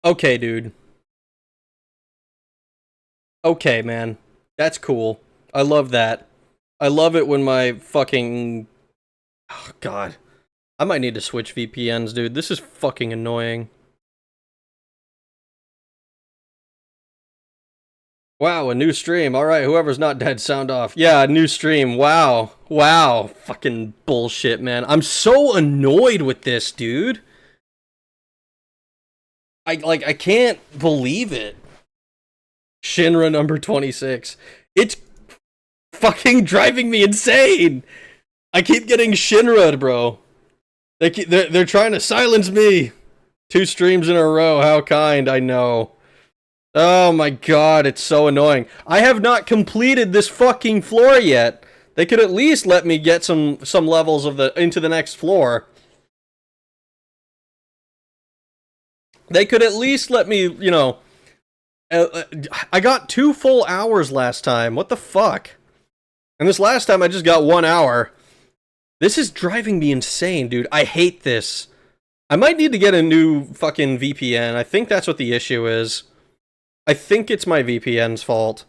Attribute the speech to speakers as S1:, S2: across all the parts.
S1: Okay, dude. Okay, man. That's cool. I love that. I love it when my fucking... Oh, God. I might need to switch VPNs, dude. This is fucking annoying. Wow, a new stream. Alright, whoever's not dead, sound off. Yeah, a new stream. Wow. Wow. Fucking bullshit, man. I'm so annoyed with this, dude. I can't believe it. Shinra number 26. It's fucking driving me insane. I keep getting Shinra'd, bro. They're trying to silence me. 2 streams in a row. How kind, I know. Oh my god, it's so annoying. I have not completed this fucking floor yet. They could at least let me get some levels of into the next floor. They could at least let me, you know... I got 2 full hours last time. What the fuck? And this last time I just got 1 hour. This is driving me insane, dude. I hate this. I might need to get a new fucking VPN. I think that's what the issue is. I think it's my VPN's fault.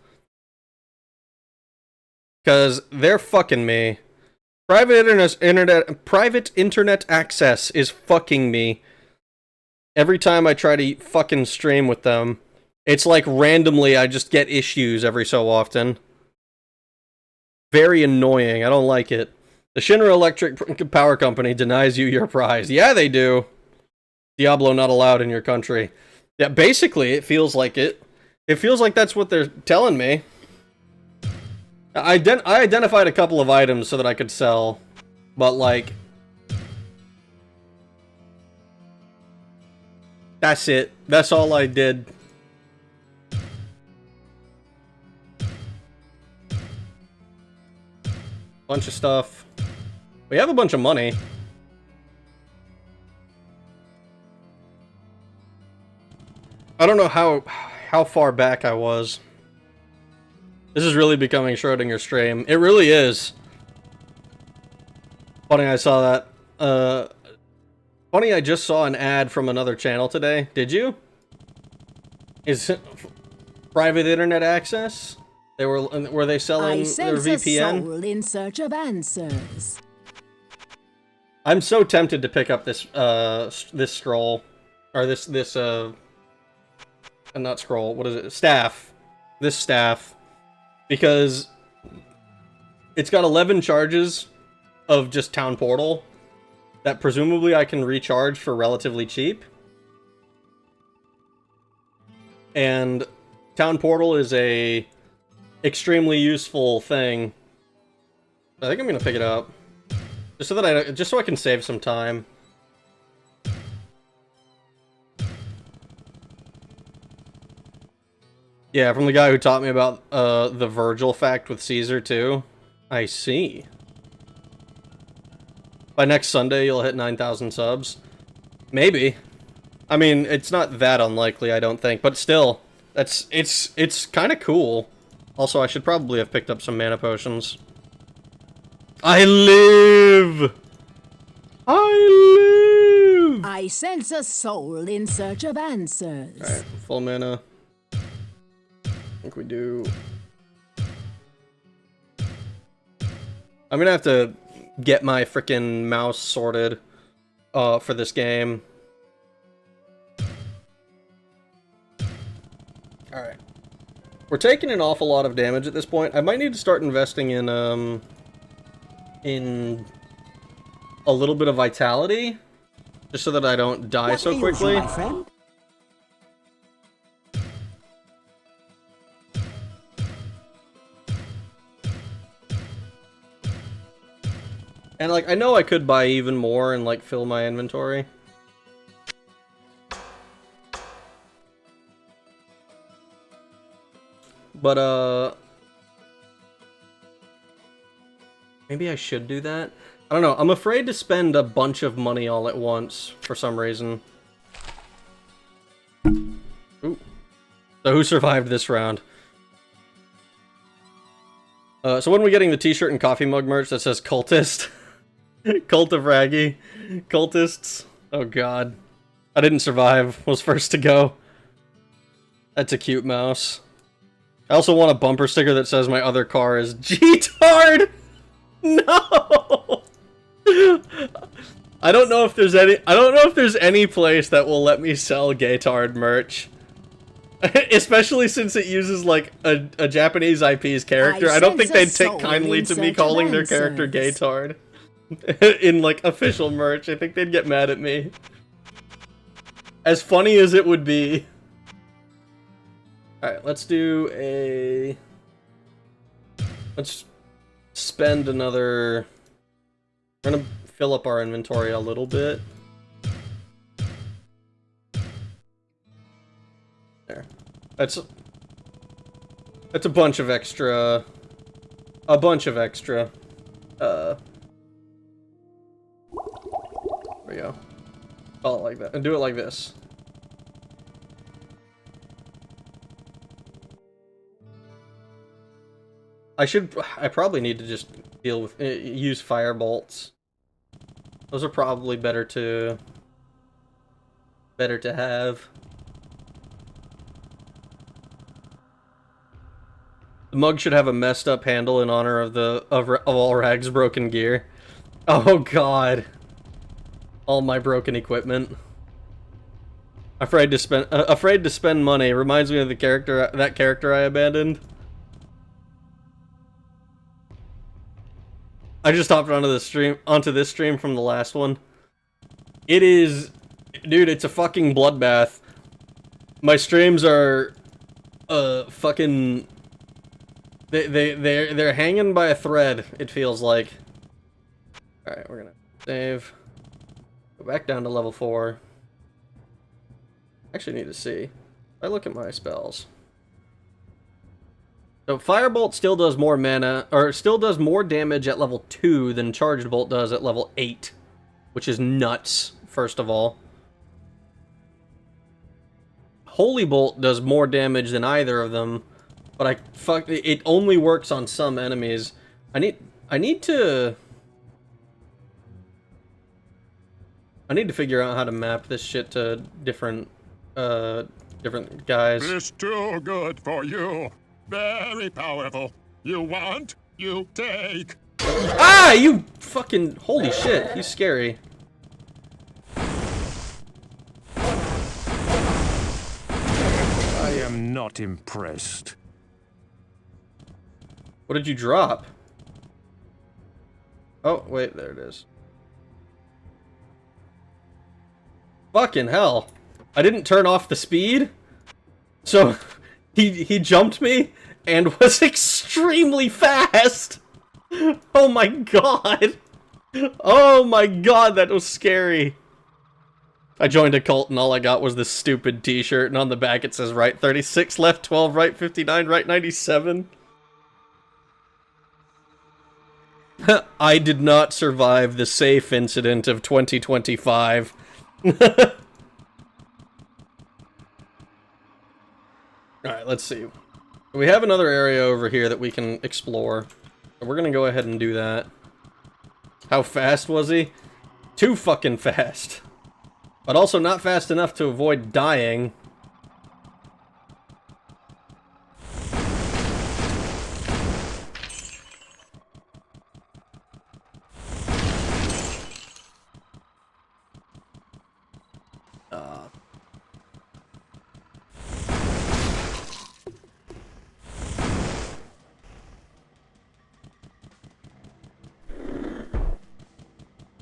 S1: Because they're fucking me. Private internet access is fucking me. Every time I try to fucking stream with them, it's like randomly I just get issues every so often. Very annoying. I don't like it. The Shinra Electric Power Company denies you your prize. Yeah, they do. Diablo not allowed in your country. Yeah, basically, it feels like it. It feels like that's what they're telling me. I identified a couple of items so that I could sell, but like... That's it. That's all I did. Bunch of stuff. We have a bunch of money. I don't know how far back I was. This is really becoming Schrodinger's stream. It really is. Funny I saw that. Funny I just saw an ad from another channel today. Did you? Is it private internet access? Were they selling their VPN?
S2: A soul in search of answers.
S1: I'm so tempted to pick up this this scroll, or this not scroll. What is it? Staff. This staff, because it's got 11 charges of just Town Portal that presumably I can recharge for relatively cheap. And Town Portal is a extremely useful thing. I think I'm gonna pick it up just so I can save some time. Yeah, from the guy who taught me about the Virgil fact with Caesar too. I see. By next Sunday, you'll hit 9,000 subs. Maybe. I mean, it's not that unlikely, I don't think, but still, it's kind of cool. Also, I should probably have picked up some mana potions. I live! I live!
S2: I sense a soul in search of answers.
S1: Alright, full mana. I think we do. I'm gonna have to get my frickin' mouse sorted for this game. Alright. We're taking an awful lot of damage at this point. I might need to start investing in a little bit of vitality, just so that I don't die so quickly.
S2: My friend?
S1: And, like, I know I could buy even more and, like, fill my inventory. But, maybe I should do that? I don't know. I'm afraid to spend a bunch of money all at once, for some reason. Ooh. So who survived this round? So when are we getting the t-shirt and coffee mug merch that says cultist? Cult of Raggy. Cultists. Oh god. I didn't survive. Was first to go. That's a cute mouse. I also want a bumper sticker that says my other car is G-tard! No! I don't know if there's any place that will let me sell Gaytard merch. Especially since it uses like a Japanese IP's character. I don't think they'd take kindly to me calling their character Gaytard. In like official merch. I think they'd get mad at me. As funny as it would be. Alright, let's do a... Let's spend another... We're gonna fill up our inventory a little bit. There. That's a bunch of extra... A bunch of extra. There we go. Call it like that. And do it like this. I probably need to just deal with, use fire bolts. Those are probably better to have. The mug should have a messed up handle in honor of all Rag's broken gear. Oh god. All my broken equipment. Afraid to spend money. Reminds me of that character I abandoned. I just hopped onto this stream from the last one. It is, dude, it's a fucking bloodbath. My streams are, fucking, they're hanging by a thread, it feels like. Alright, we're gonna save. Go back down to level 4. Actually need to see. If I look at my spells. So Firebolt still does more mana, or still does more damage at level 2 than Charged Bolt does at level 8. Which is nuts, first of all. Holy Bolt does more damage than either of them, but it only works on some enemies. I need to figure out how to map this shit to different guys.
S3: It's too good for you. Very powerful. You want, you take.
S1: Ah, you fucking, holy shit, he's scary.
S3: I am not impressed.
S1: What did you drop? Oh, wait, there it is. Fucking hell. I didn't turn off the speed, so he jumped me and was extremely fast. Oh my god. Oh my god, that was scary. I joined a cult and all I got was this stupid t-shirt, and on the back it says right 36, left 12, right 59, right 97. I did not survive the safe incident of 2025. Alright, let's see. We have another area over here that we can explore. So we're gonna go ahead and do that. How fast was he? Too fucking fast. But also not fast enough to avoid dying.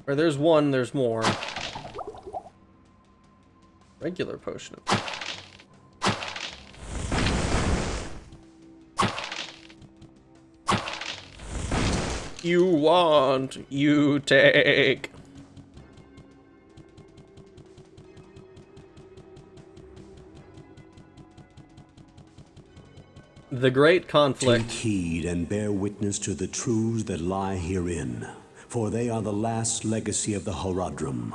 S1: Where there's one, there's more. Regular potion. You want, you take. The Great Conflict.
S4: Take heed and bear witness to the truths that lie herein, for they are the last legacy of the Horadrim.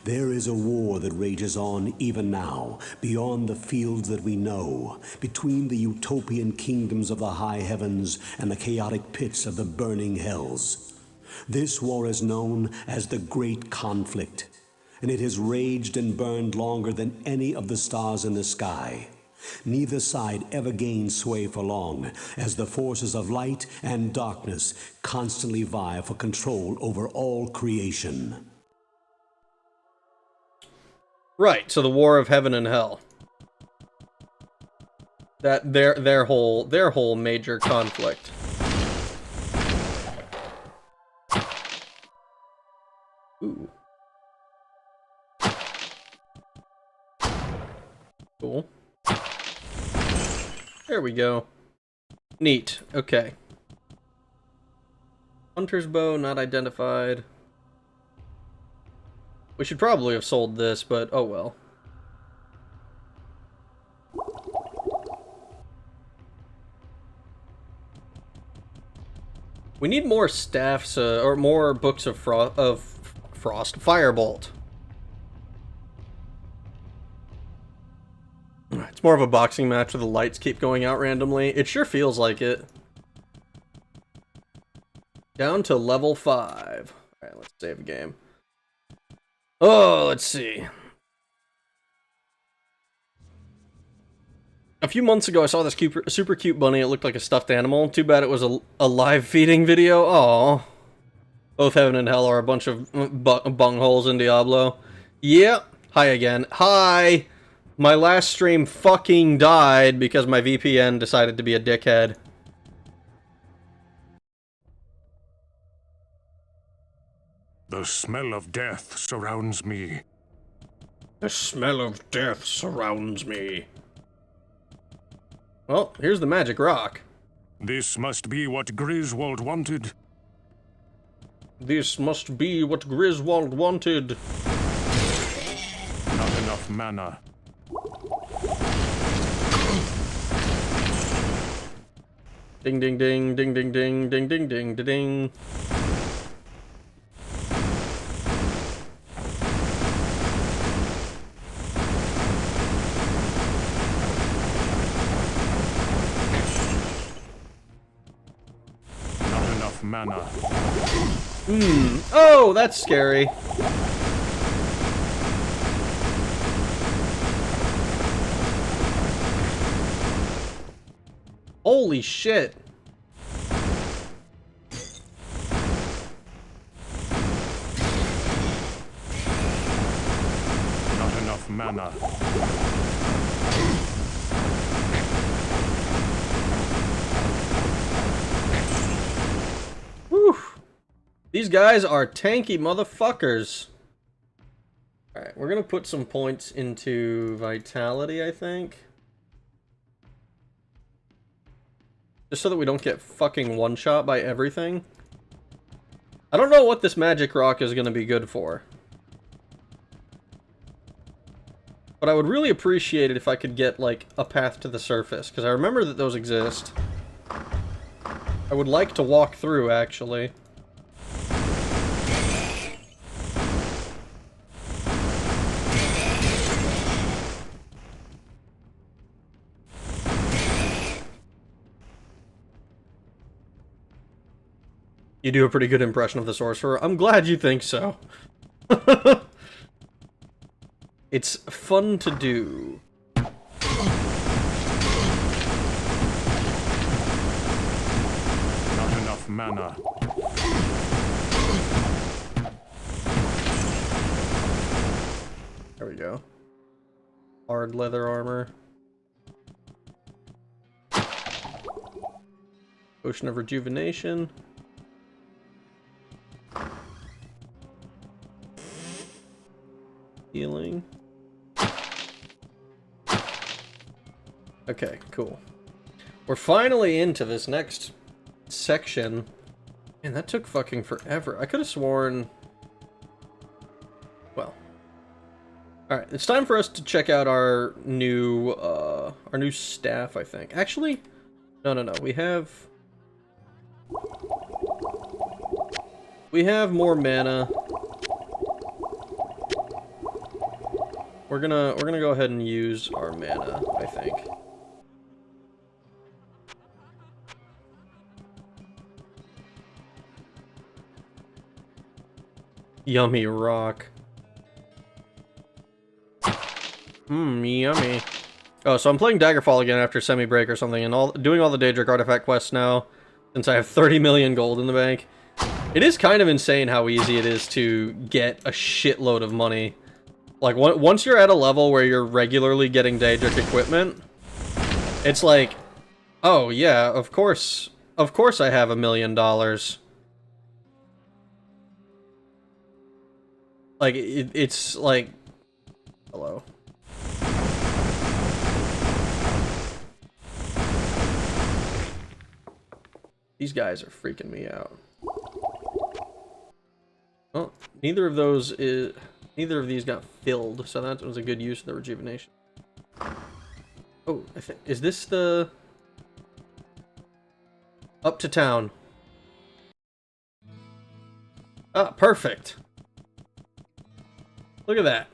S4: There is a war that rages on even now, beyond the fields that we know, between the utopian kingdoms of the high heavens and the chaotic pits of the burning hells. This war is known as the Great Conflict, and it has raged and burned longer than any of the stars in the sky. Neither side ever gains sway for long, as the forces of light and darkness constantly vie for control over all creation.
S1: Right, so the war of heaven and hell. That their whole major conflict. Ooh. Cool. There we go. Neat. Okay. Hunter's bow not identified. We should probably have sold this, but oh well. We need more staffs, or more books of Frost. Firebolt. It's more of a boxing match where the lights keep going out randomly. It sure feels like it. Down to level 5. Alright, let's save a game. Oh, let's see. A few months ago, I saw this super cute bunny. It looked like a stuffed animal. Too bad it was a live feeding video. Aww. Both heaven and hell are a bunch of bungholes in Diablo. Yep. Hi again. Hi! My last stream fucking died because my VPN decided to be a dickhead.
S3: The smell of death surrounds me.
S1: The smell of death surrounds me. Well, here's the magic rock.
S3: This must be what Griswold wanted.
S1: This must be what Griswold wanted.
S3: Not enough mana.
S1: Ding ding ding ding ding ding ding ding ding ding.
S3: Not enough mana.
S1: Oh, that's scary. Holy shit.
S3: Not enough mana.
S1: Whew. These guys are tanky motherfuckers. Alright, we're gonna put some points into vitality, I think. Just so that we don't get fucking one-shot by everything. I don't know what this magic rock is gonna be good for. But I would really appreciate it if I could get, like, a path to the surface, because I remember that those exist. I would like to walk through, actually. You do a pretty good impression of the sorcerer. I'm glad you think so. It's fun to do.
S3: Not enough mana.
S1: There we go. Hard leather armor. Potion of rejuvenation. Healing. Okay, cool. We're finally into this next section. Man, that took fucking forever. I could have sworn... Well. Alright, it's time for us to check out our new staff, I think. Actually, no. We have more mana. We're gonna go ahead and use our mana, I think. Yummy rock. Yummy. Oh, so I'm playing Daggerfall again after semi-break or something, and doing all the Daedric artifact quests now, since I have 30 million gold in the bank. It is kind of insane how easy it is to get a shitload of money. Like, once you're at a level where you're regularly getting Daedric equipment, it's like, oh yeah, of course I have $1 million. Like, it's like, hello. These guys are freaking me out. Well, neither of these got filled, so that was a good use of the rejuvenation. Oh, is this the up to town? Ah, perfect. Look at that.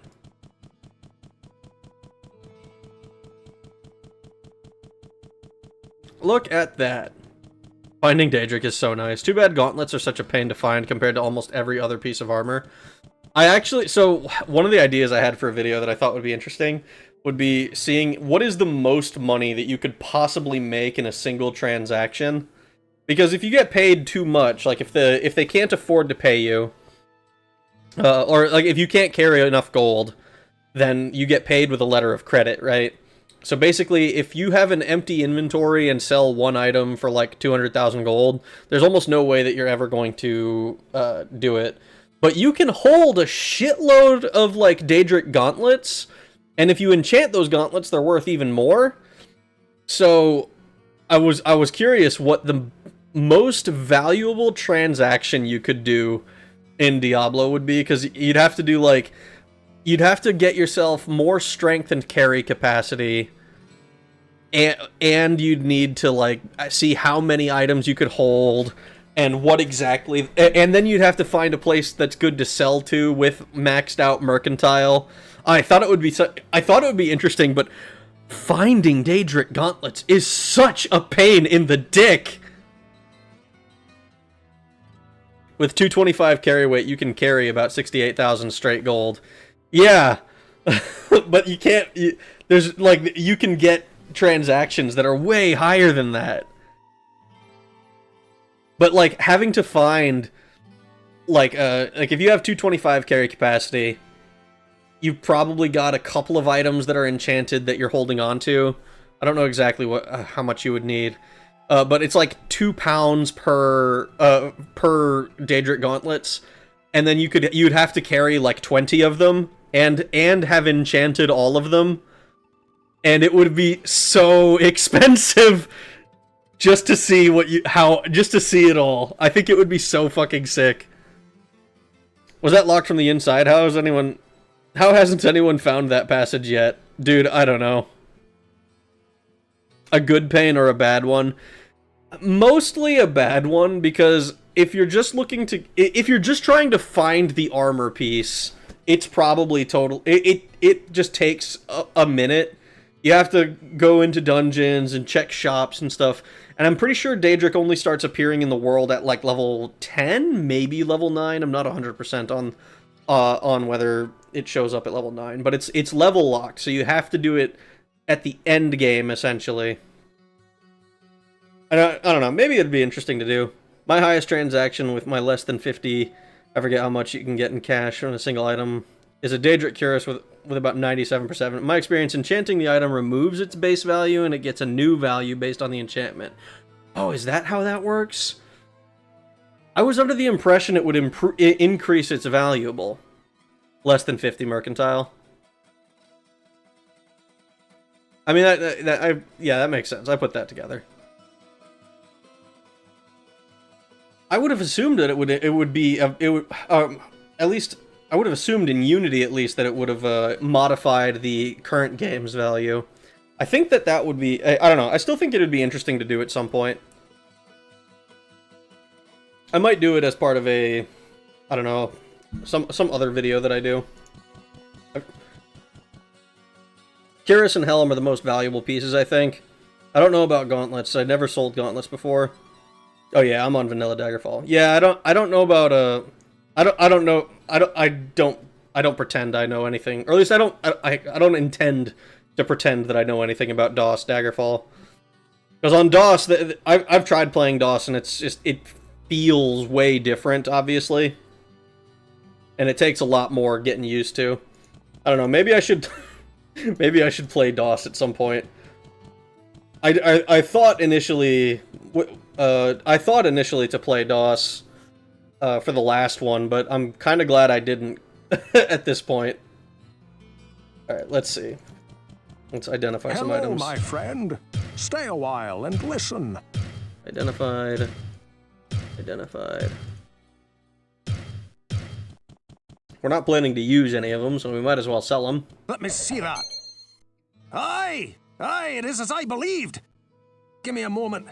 S1: Look at that. Finding Daedric is so nice. Too bad gauntlets are such a pain to find compared to almost every other piece of armor. So one of the ideas I had for a video that I thought would be interesting would be seeing what is the most money that you could possibly make in a single transaction. Because if you get paid too much, like if they can't afford to pay you, or like if you can't carry enough gold, then you get paid with a letter of credit, right? So basically, if you have an empty inventory and sell one item for like 200,000 gold, there's almost no way that you're ever going to do it. But you can hold a shitload of like Daedric gauntlets, and if you enchant those gauntlets, they're worth even more. So I was curious what the most valuable transaction you could do in Diablo would be, because you'd have to do like, you'd have to get yourself more strength and carry capacity, and you'd need to like see how many items you could hold and what exactly, and then you'd have to find a place that's good to sell to with maxed out mercantile. I thought it would be interesting, but finding Daedric gauntlets is such a pain in the dick. With 225 carry weight, you can carry about 68,000 straight gold. Yeah, but you can't. There's like, you can get transactions that are way higher than that. But like having to find like if you have 225 carry capacity, you've probably got a couple of items that are enchanted that you're holding on to. I don't know exactly how much you would need. But it's like 2 pounds per Daedric gauntlets, and then you'd have to carry like 20 of them and have enchanted all of them, and it would be so expensive just to see just to see it all. I think it would be so fucking sick. Was that locked from the inside? How hasn't anyone found that passage yet? Dude, I don't know. A good pain or a bad one? Mostly a bad one, because if you're just trying to find the armor piece, it's probably it just takes a minute. You have to go into dungeons and check shops and stuff, and I'm pretty sure Daedric only starts appearing in the world at like level 10, maybe level 9. I'm not 100% on whether it shows up at level 9, but it's level locked, so you have to do it at the end game, essentially. I don't know, maybe it'd be interesting to do. My highest transaction with my less than 50, I forget how much you can get in cash on a single item, is a Daedric Cuirass with about 97%. In my experience, enchanting the item removes its base value, and it gets a new value based on the enchantment. Oh, is that how that works? I was under the impression it would increase its valuable. Less than 50 mercantile. I mean, yeah, that makes sense. I put that together. I would have assumed that it would be at least I would have assumed in Unity at least that it would have modified the current game's value. I think that would be, I don't know. I still think it would be interesting to do at some point. I might do it as part of a, I don't know, some other video that I do. Cuirass and Helm are the most valuable pieces, I think. I don't know about gauntlets. I never sold gauntlets before. Oh yeah, I'm on vanilla Daggerfall. Yeah, I don't know about I don't pretend I know anything, or at least I don't intend to pretend that I know anything about DOS Daggerfall. Because on DOS, I've tried playing DOS, and it's just, it feels way different, obviously. And it takes a lot more getting used to. I don't know, maybe I should maybe I should play DOS at some point. I thought initially to play DOS for the last one, but I'm kind of glad I didn't at this point. Alright, let's see. Let's identify some items.
S3: Hello, my friend. Stay a while and listen.
S1: Identified. Identified. We're not planning to use any of them, so we might as well sell them.
S3: Let me see that. Aye, aye, it is as I believed. Give me a moment.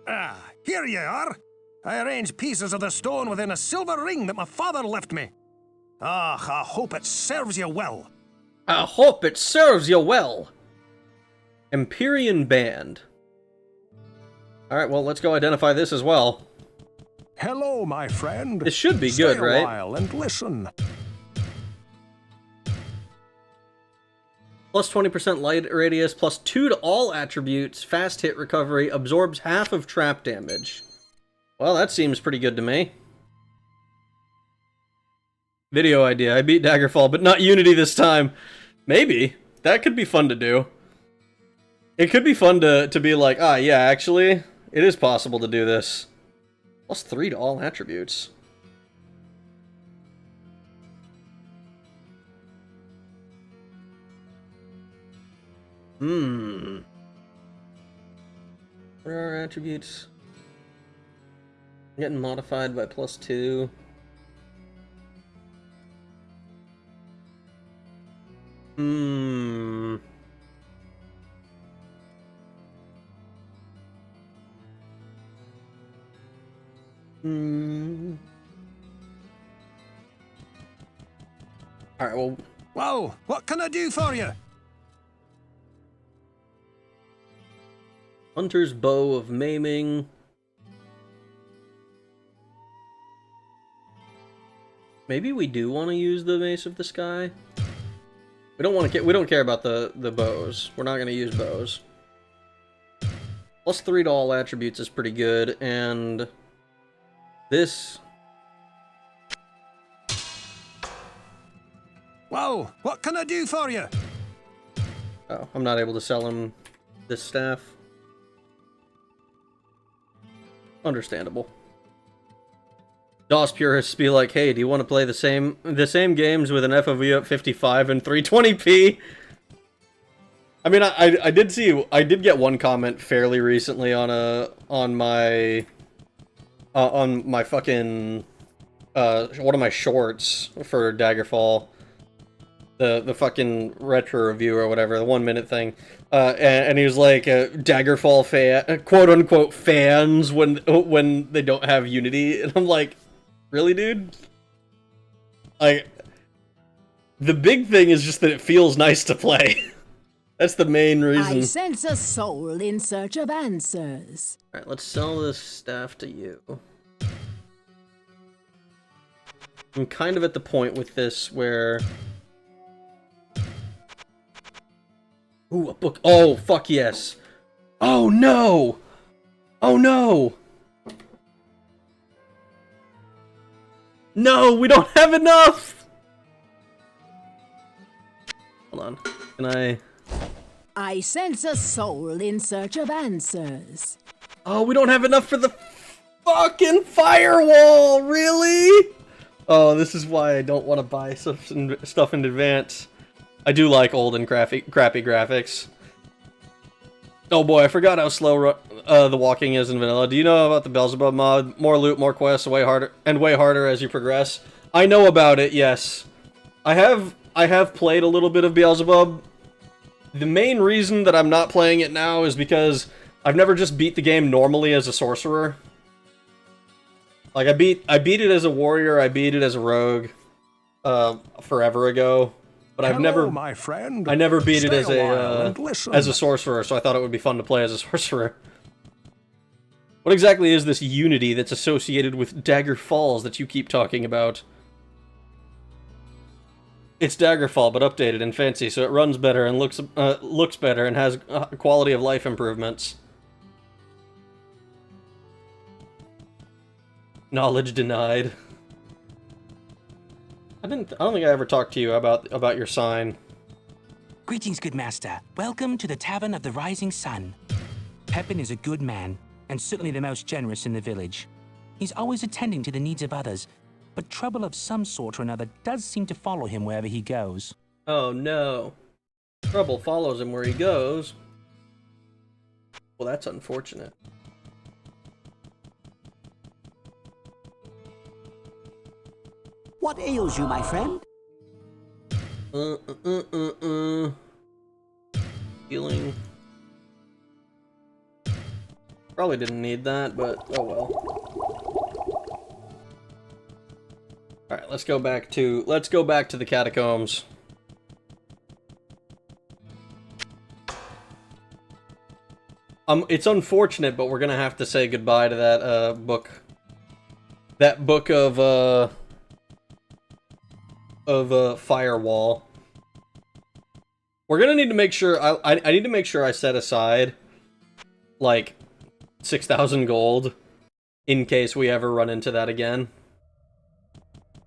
S3: Ah, here you are. I arranged pieces of the stone within a silver ring that my father left me. Ah, I hope it serves you well.
S1: I hope it serves you well. Empyrean Band. Alright, well, let's go identify this as well.
S3: Hello, my friend.
S1: This should be good, right?
S3: Stay a while and listen.
S1: Plus 20% light radius, plus 2 to all attributes, fast hit recovery, absorbs half of trap damage. Well, that seems pretty good to me. Video idea. I beat Daggerfall, but not Unity this time. Maybe. That could be fun to do. It could be fun to be like, ah, yeah, actually, it is possible to do this. Plus 3 to all attributes. What are our attributes? Getting modified by plus 2. Alright, well...
S3: Well, what can I do for you?
S1: Hunter's Bow of Maiming. Maybe we do want to use the Mace of the Sky. We don't care about the bows. We're not going to use bows. Plus 3 to all attributes is pretty good, and this...
S3: Well, what can I do for you?
S1: Oh, I'm not able to sell him this staff. Understandable. DOS purists be like, hey, do you want to play the same games with an FOV at 55 and 320p? I mean, I did get one comment fairly recently on my fucking one of my shorts for Daggerfall, the fucking retro review or whatever, the 1 minute thing, and he was like, Daggerfall fan, quote unquote fans when they don't have Unity, and I'm like, really, dude? Like, the big thing is just that it feels nice to play. That's the main reason.
S2: I sense a soul in search of answers.
S1: Alright, let's sell this staff to you. I'm kind of at the point with this where... Ooh, a book. Oh, fuck yes. Oh, no! Oh, no! No, we don't have enough! Hold on. Can I...
S2: I sense a soul in search of answers.
S1: Oh, we don't have enough for the fucking firewall! Really? Oh, this is why I don't want to buy stuff in advance. I do like old and crappy graphics. Oh boy, I forgot how slow the walking is in vanilla. Do you know about the Beelzebub mod? More loot, more quests, way harder as you progress. I know about it, yes. I have played a little bit of Beelzebub. The main reason that I'm not playing it now is because I've never just beat the game normally as a sorcerer. Like, I beat it as a warrior, I beat it as a rogue, forever ago. But I've never,
S3: my friend.
S1: I never beat it as
S3: a
S1: a sorcerer, so I thought it would be fun to play as a sorcerer. What exactly is this Unity that's associated with Dagger Falls that you keep talking about? It's Daggerfall, but updated and fancy, so it runs better and looks better and has quality of life improvements. Knowledge denied. I don't think I ever talked to you about your sign.
S5: Greetings, good master. Welcome to the Tavern of the Rising Sun. Pepin is a good man, and certainly the most generous in the village. He's always attending to the needs of others, but trouble of some sort or another does seem to follow him wherever he goes.
S1: Oh no. Trouble follows him where he goes. Well, that's unfortunate.
S6: What ails you, my friend?
S1: Healing. Probably didn't need that, but oh well. Alright, let's go back to the catacombs. It's unfortunate, but we're gonna have to say goodbye to that book. That book of Firewall. We're gonna need to make sure I need to make sure I set aside like 6,000 gold in case we ever run into that again.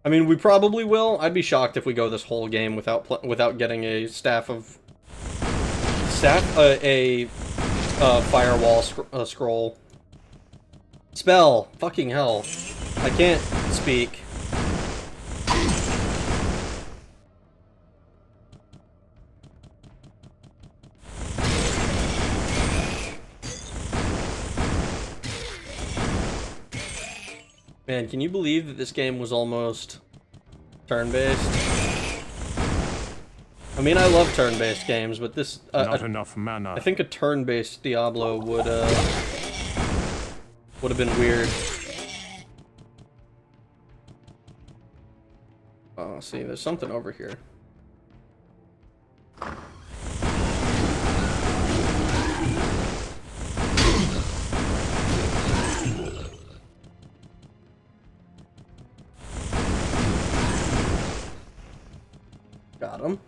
S1: I mean, we probably will. I'd be shocked if we go this whole game without getting a firewall scroll. Spell. Fucking hell. I can't speak. Man, can you believe that this game was almost turn-based? I mean, I love turn-based games, but this...
S3: Not enough mana.
S1: I think a turn-based Diablo would have been weird. Oh, see, there's something over here. Got him.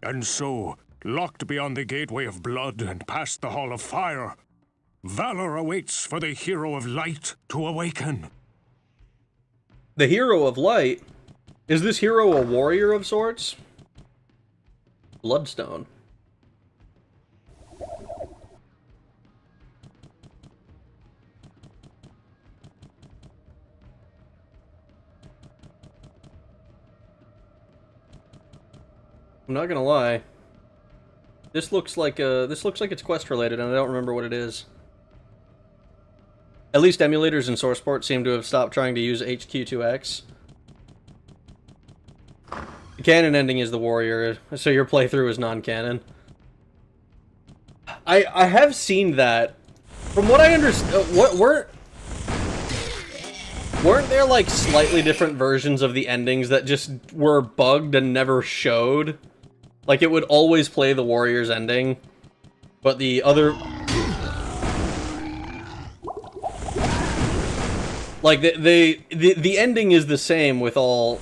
S3: And so, locked beyond the gateway of blood and past the hall of fire, valor awaits for the hero of light to awaken.
S1: The hero of light? Is this hero a warrior of sorts? Bloodstone. I'm not gonna lie. This looks like it's quest related, and I don't remember what it is. At least emulators and SourcePort seem to have stopped trying to use HQ2X. The canon ending is the warrior, so your playthrough is non-canon. I have seen that. From what I understand, weren't there like slightly different versions of the endings that just were bugged and never showed? Like, it would always play the warrior's ending, but the other... Like, the ending is the same with all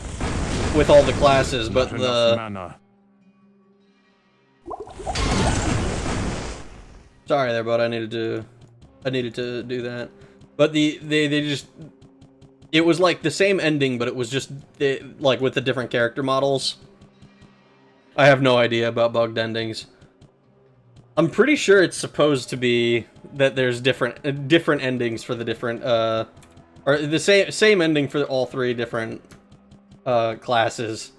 S1: the classes, but the... Sorry there, bud, I needed to do that. But they just... It was like the same ending, but it was just, like, with the different character models. I have no idea about bugged endings. I'm pretty sure it's supposed to be that there's different endings for the different or the same ending for all three different classes.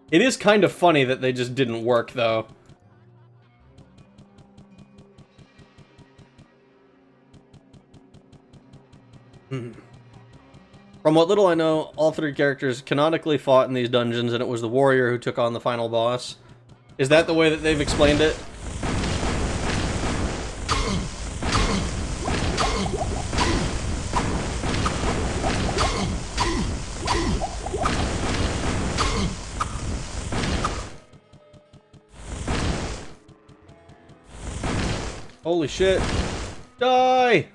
S1: It is kind of funny that they just didn't work though. From what little I know, all three characters canonically fought in these dungeons, and it was the warrior who took on the final boss. Is that the way that they've explained it? Holy shit. Die!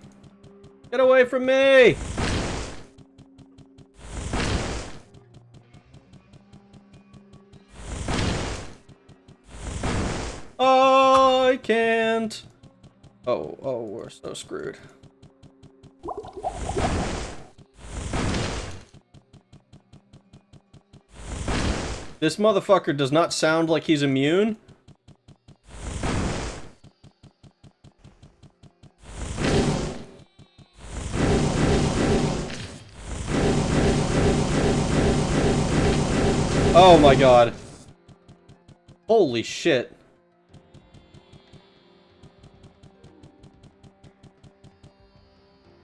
S1: Get away from me! I can't. Oh, we're so screwed. This motherfucker does not sound like he's immune. Oh my god. Holy shit.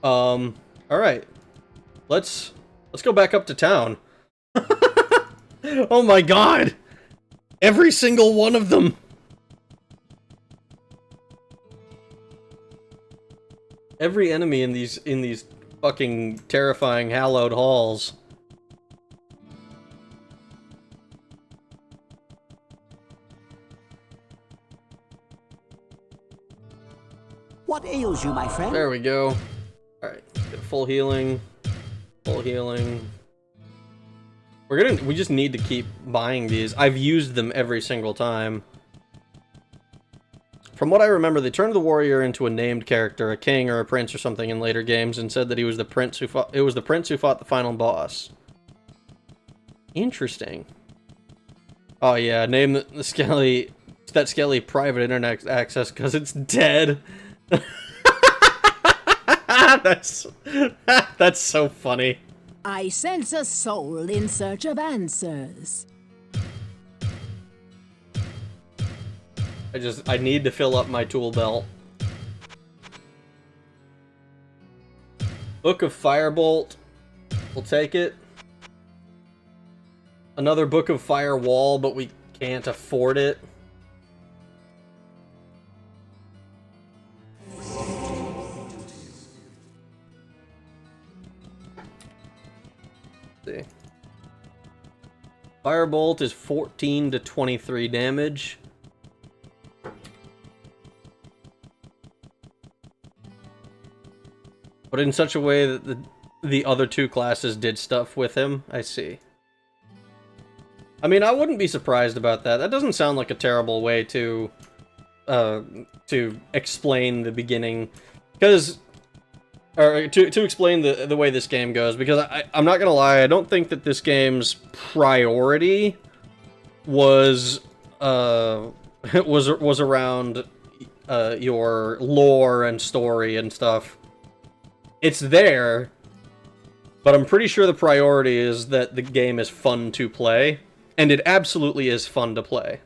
S1: Alright. Let's go back up to town. Oh my god! Every single one of them! Every enemy in these fucking terrifying hallowed halls.
S6: What ails you, my friend?
S1: There we go. Alright, get full healing. Full healing. We just need to keep buying these. I've used them every single time. From what I remember, they turned the warrior into a named character, a king or a prince or something in later games, and said that he was the prince who fought. It was the prince who fought the final boss. Interesting. Oh yeah, name the Skelly, that Skelly private internet access because it's dead. That's so funny.
S2: I sense a soul in search of answers.
S1: I need to fill up my tool belt. Book of Firebolt. We'll take it. Another Book of Firewall, but we can't afford it. See. Firebolt is 14 to 23 damage. But in such a way that the other two classes did stuff with him. I see. I mean, I wouldn't be surprised about that. That doesn't sound like a terrible way to explain the beginning. Because... Or to explain the way this game goes, because I'm not gonna lie, I don't think that this game's priority was was around your lore and story and stuff. It's there, but I'm pretty sure the priority is that the game is fun to play, and it absolutely is fun to play.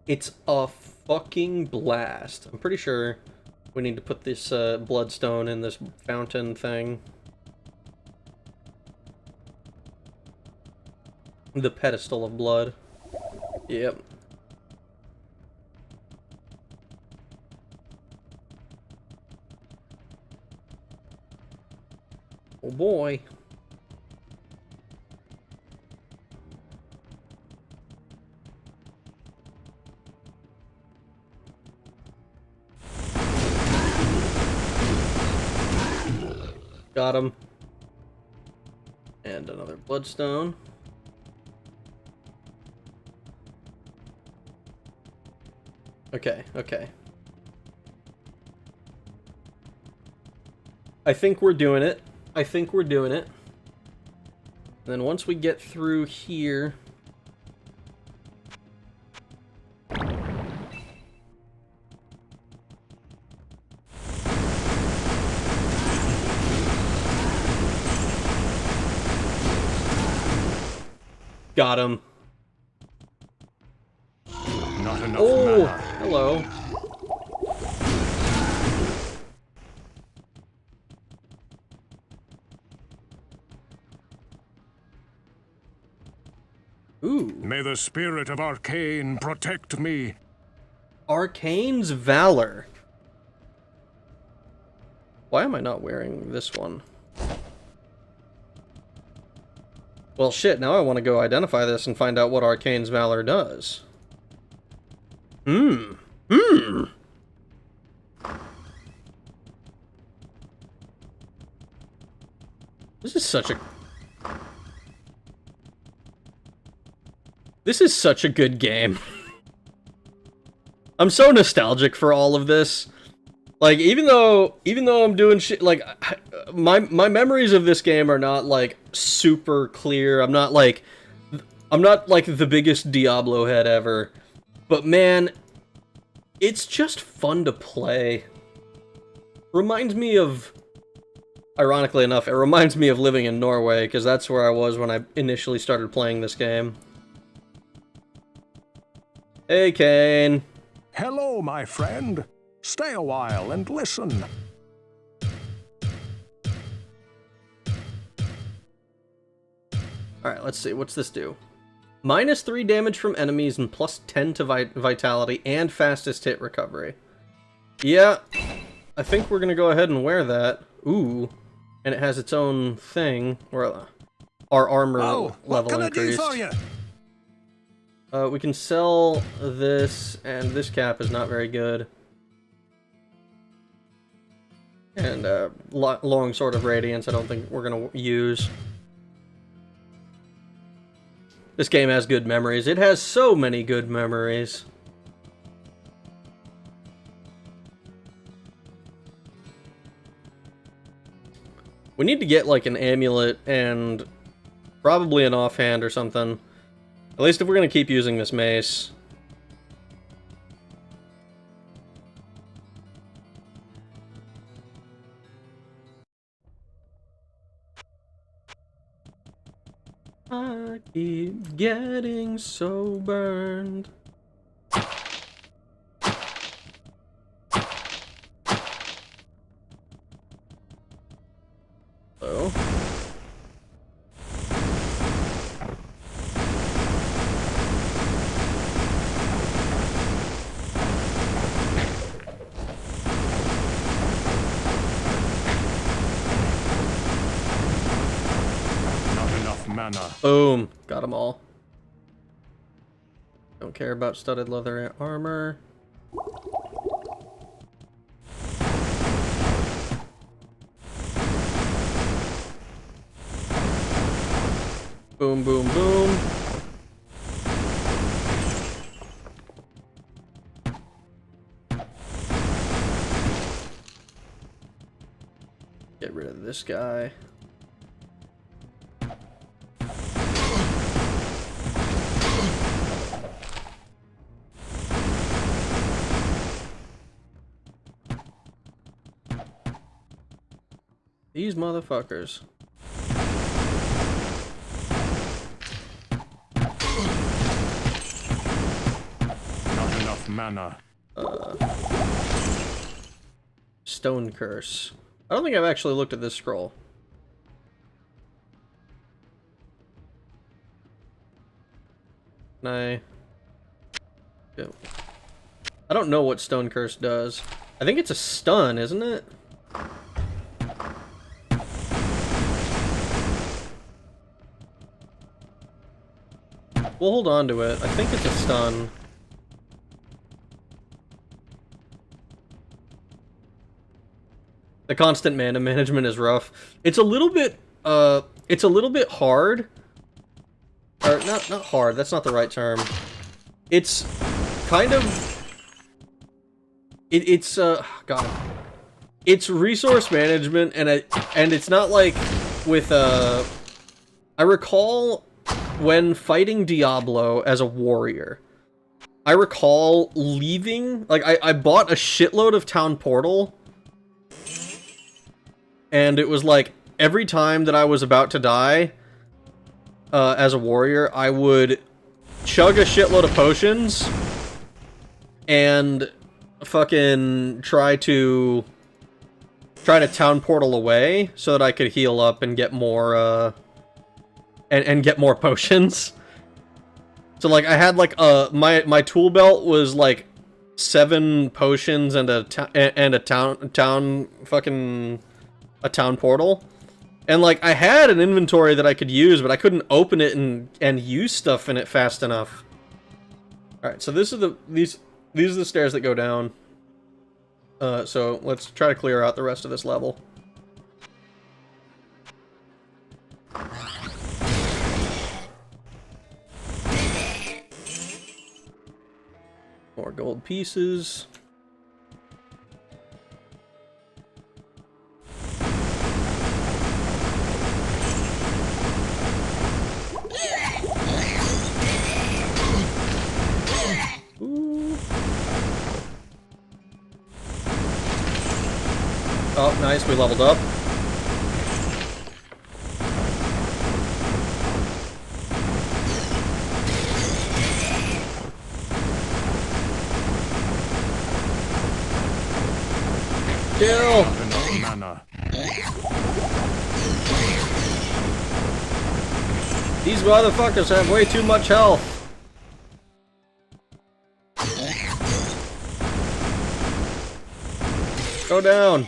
S1: It's a fucking blast. I'm pretty sure we need to put this bloodstone in this fountain thing. The pedestal of blood. Yep. Oh boy. Got him. And another bloodstone. Okay, okay. I think we're doing it. I think we're doing it. And then once we get through here... Got him.
S3: Not enough
S1: Oh,
S3: mana.
S1: hello. Ooh.
S3: May the spirit of Arcane protect me.
S1: Arcane's Valor. Why am I not wearing this one? Well, shit, now I want to go identify this and find out what Arcane's Valor does. This is such a... This is such a good game. I'm so nostalgic for all of this. Like, even though I'm doing shit, like, my memories of this game are not, like, super clear. I'm not like the biggest Diablo head ever. But man, it's just fun to play. Reminds me of, ironically enough, it reminds me of living in Norway, because that's where I was when I initially started playing this game. Hey, Kane.
S3: Hello, my friend. Stay a while and listen.
S1: Alright, let's see. What's this do? -3 damage from enemies and +10 to vitality and fastest hit recovery. Yeah, I think we're gonna go ahead and wear that. Ooh, and it has its own thing where our armor level
S3: what can
S1: increased.
S3: I do for you?
S1: We can sell this, and this cap is not very good. And long sword of radiance, I don't think we're gonna use. This game has good memories. It has so many good memories. We need to get like an amulet and probably an offhand or something. At least if we're gonna keep using this mace. I keep getting so burned. Oh.
S3: Mana.
S1: Boom. Got them all. Don't care about studded leather armor. Boom, boom, boom. Get rid of this guy. These motherfuckers.
S3: Not enough mana.
S1: Stone curse. I don't think I've actually looked at this scroll. Can I... Go. I don't know what stone curse does. I think it's a stun, isn't it? We'll hold on to it. I think it's a stun. The constant mana management is rough. It's a little bit hard. Or not hard, that's not the right term. It's kind of God. It's resource management, and it's not like with I recall when fighting Diablo as a warrior, I recall leaving, like, I bought a shitload of Town Portal, and it was like, every time that I was about to die, as a warrior, I would chug a shitload of potions, and fucking try to Town Portal away, so that I could heal up and get more, and get more potions. So like I had like my tool belt was like 7 potions and a town portal, and like I had an inventory that I could use, but I couldn't open it and use stuff in it fast enough. All right, so these are the stairs that go down. So let's try to clear out the rest of this level. More gold pieces. Ooh. Oh, nice, we leveled up. Kill! These motherfuckers have way too much health. Go down.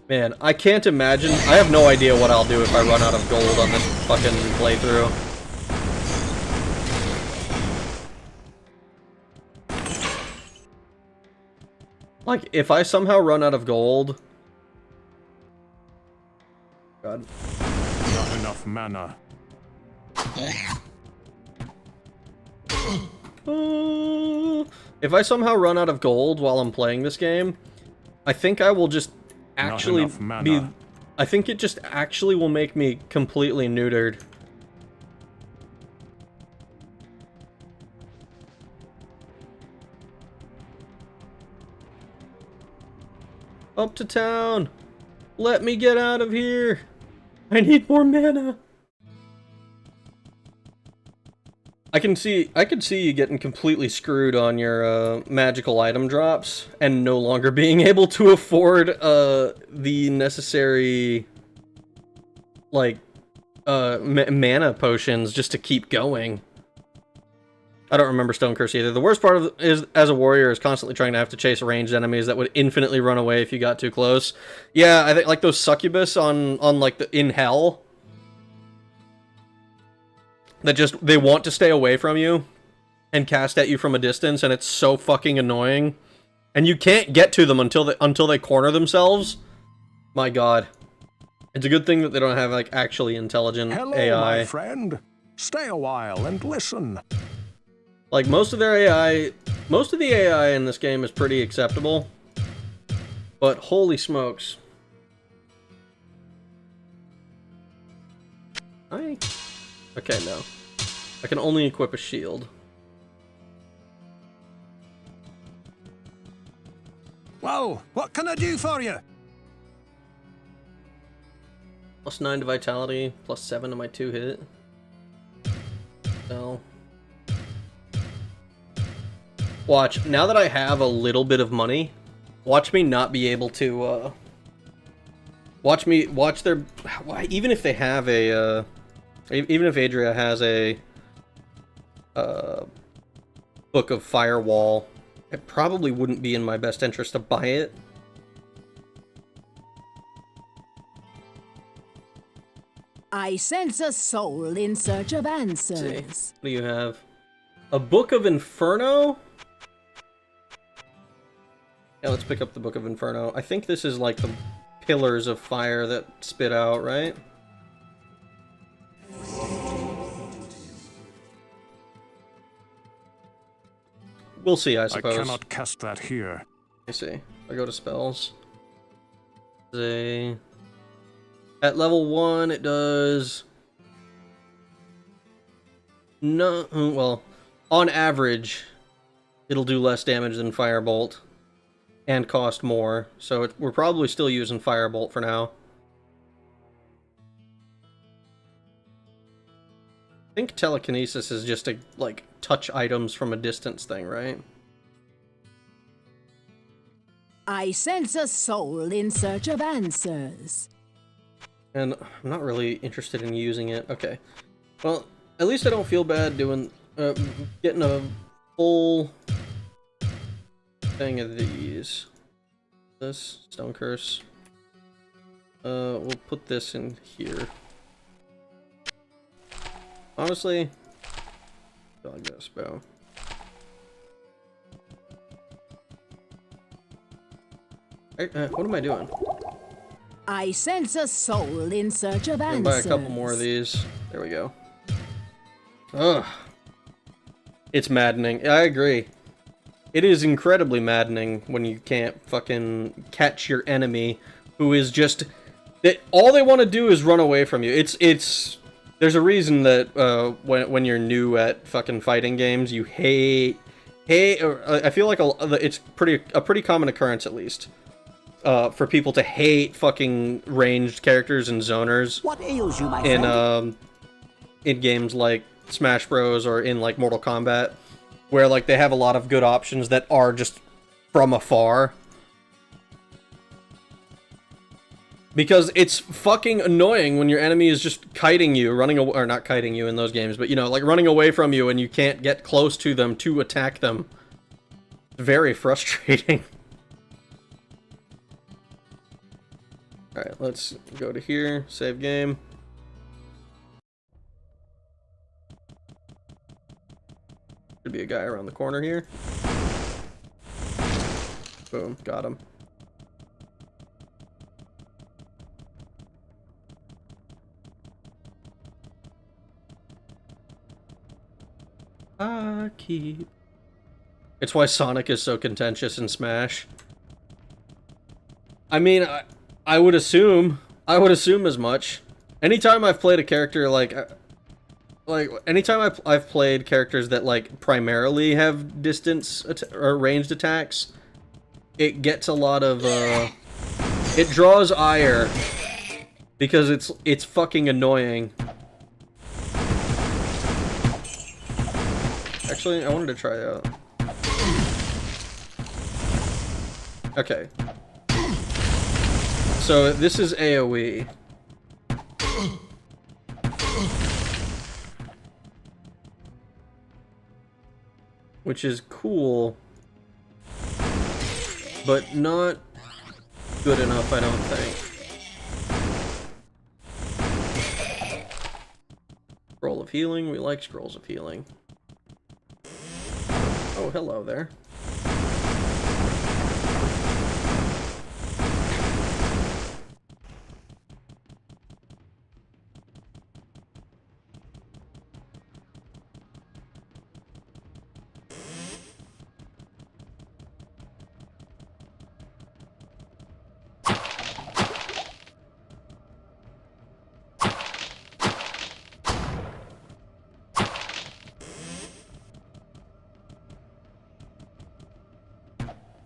S1: Man, I can't imagine. I have no idea what I'll do if I run out of gold on this fucking playthrough. Like, if I somehow run out of gold... God.
S3: Not enough mana.
S1: If I somehow run out of gold while I'm playing this game, I think I will just actually be... I think it just actually will make me completely neutered. Up to town! Let me get out of here! I need more mana! I can see you getting completely screwed on your magical item drops and no longer being able to afford the necessary like mana potions just to keep going. I don't remember Stone Curse either. The worst part of is as a warrior is constantly trying to have to chase ranged enemies that would infinitely run away if you got too close. Yeah, I think like those succubus on like in hell. That just, they want to stay away from you and cast at you from a distance, and it's so fucking annoying. And you can't get to them until they corner themselves. My god. It's a good thing that they don't have, like, actually intelligent
S3: Hello,
S1: AI.
S3: my friend. Stay a while and listen.
S1: Like, most of their AI... Most of the AI in this game is pretty acceptable. But holy smokes. Okay, no. I can only equip a shield.
S3: Whoa, what can I do for you?
S1: +9 to vitality, +7 to my 2-hit. So... Watch, now that I have a little bit of money, watch me not be able to, watch their... Even if they have a, even if Adria has a, Book of Firewall, it probably wouldn't be in my best interest to buy it.
S2: I sense a soul in search of answers.
S1: Let's see. What do you have? A Book of Inferno? Yeah, let's pick up the Book of Inferno. I think this is like the pillars of fire that spit out, right? We'll see, I suppose.
S3: I cannot cast that here.
S1: Let me see. I go to spells. At level 1, it does... No, well, on average, it'll do less damage than Firebolt. And cost more, so we're probably still using Firebolt for now. I think Telekinesis is just a, like, touch items from a distance thing, right?
S2: I sense a soul in search of answers.
S1: And I'm not really interested in using it. Okay. Well, at least I don't feel bad doing, getting a full thing of these. This, Stone Curse. We'll put this in here. Honestly, I guess, bro. What am I doing?
S2: I sense a soul in search of answers.
S1: Buy a couple more of these. There we go. Ugh. It's maddening. I agree. It is incredibly maddening when you can't fucking catch your enemy who is just... all they want to do is run away from you. It's... There's a reason that when you're new at fucking fighting games, you hate... I feel like it's a pretty common occurrence, at least, for people to hate fucking ranged characters and zoners.
S6: What ails you, my friend?
S1: In games like Smash Bros. Or in, like, Mortal Kombat, where, like, they have a lot of good options that are just from afar. Because it's fucking annoying when your enemy is just kiting you, running away, or not kiting you in those games, but, you know, like, running away from you and you can't get close to them to attack them. It's very frustrating. Alright, let's go to here, save game. Should be a guy around the corner here. Boom, got him. I keep... It's why Sonic is so contentious in Smash. I mean, I would assume as much. Anytime I've played a character like anytime I've played characters that like primarily have distance or ranged attacks, it gets a lot of it draws ire because it's fucking annoying. Actually, I wanted to try out. Okay. So this is AoE. Which is cool, but not good enough, I don't think. Scroll of Healing, we like Scrolls of Healing. Oh, hello there.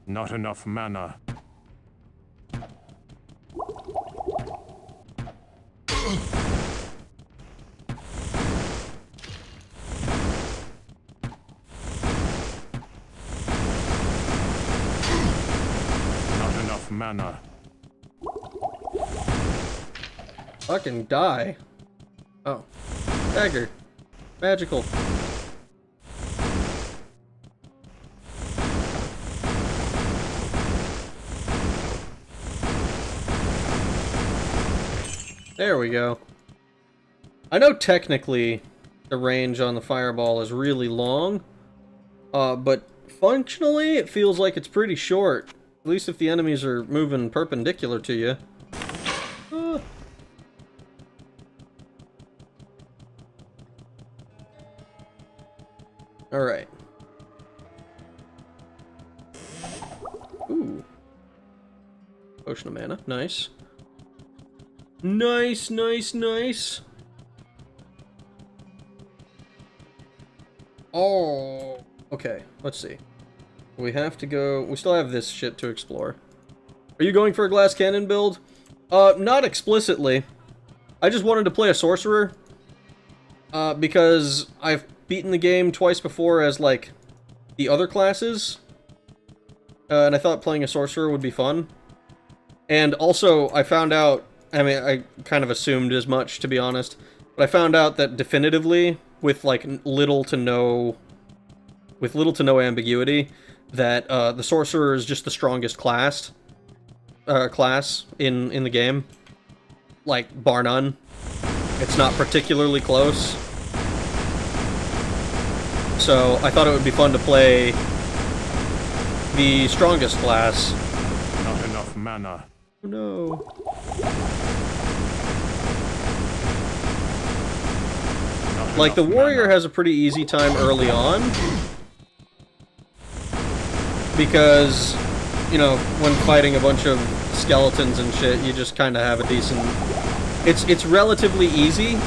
S3: Not enough mana. Not enough mana.
S1: Fucking die. Oh. Dagger. Magical. There we go. I know technically the range on the fireball is really long, but functionally it feels like it's pretty short. At least if the enemies are moving perpendicular to you. Alright. Ooh. Potion of mana. Nice. Nice, nice, nice. Oh. Okay, let's see. We have to go... We still have this shit to explore. Are you going for a glass cannon build? Not explicitly. I just wanted to play a sorcerer. Because I've beaten the game twice before as, like, the other classes. And I thought playing a sorcerer would be fun. And also, I found out... I mean, I kind of assumed as much, to be honest. But I found out that definitively, with, like, little to no ambiguity, that the sorcerer is just the strongest class in the game. Like, bar none. It's not particularly close. So, I thought it would be fun to play the strongest class.
S3: Not enough mana.
S1: Oh no. Like, the warrior has a pretty easy time early on, because, you know, when fighting a bunch of skeletons and shit, you just kind of have a decent... It's relatively easy.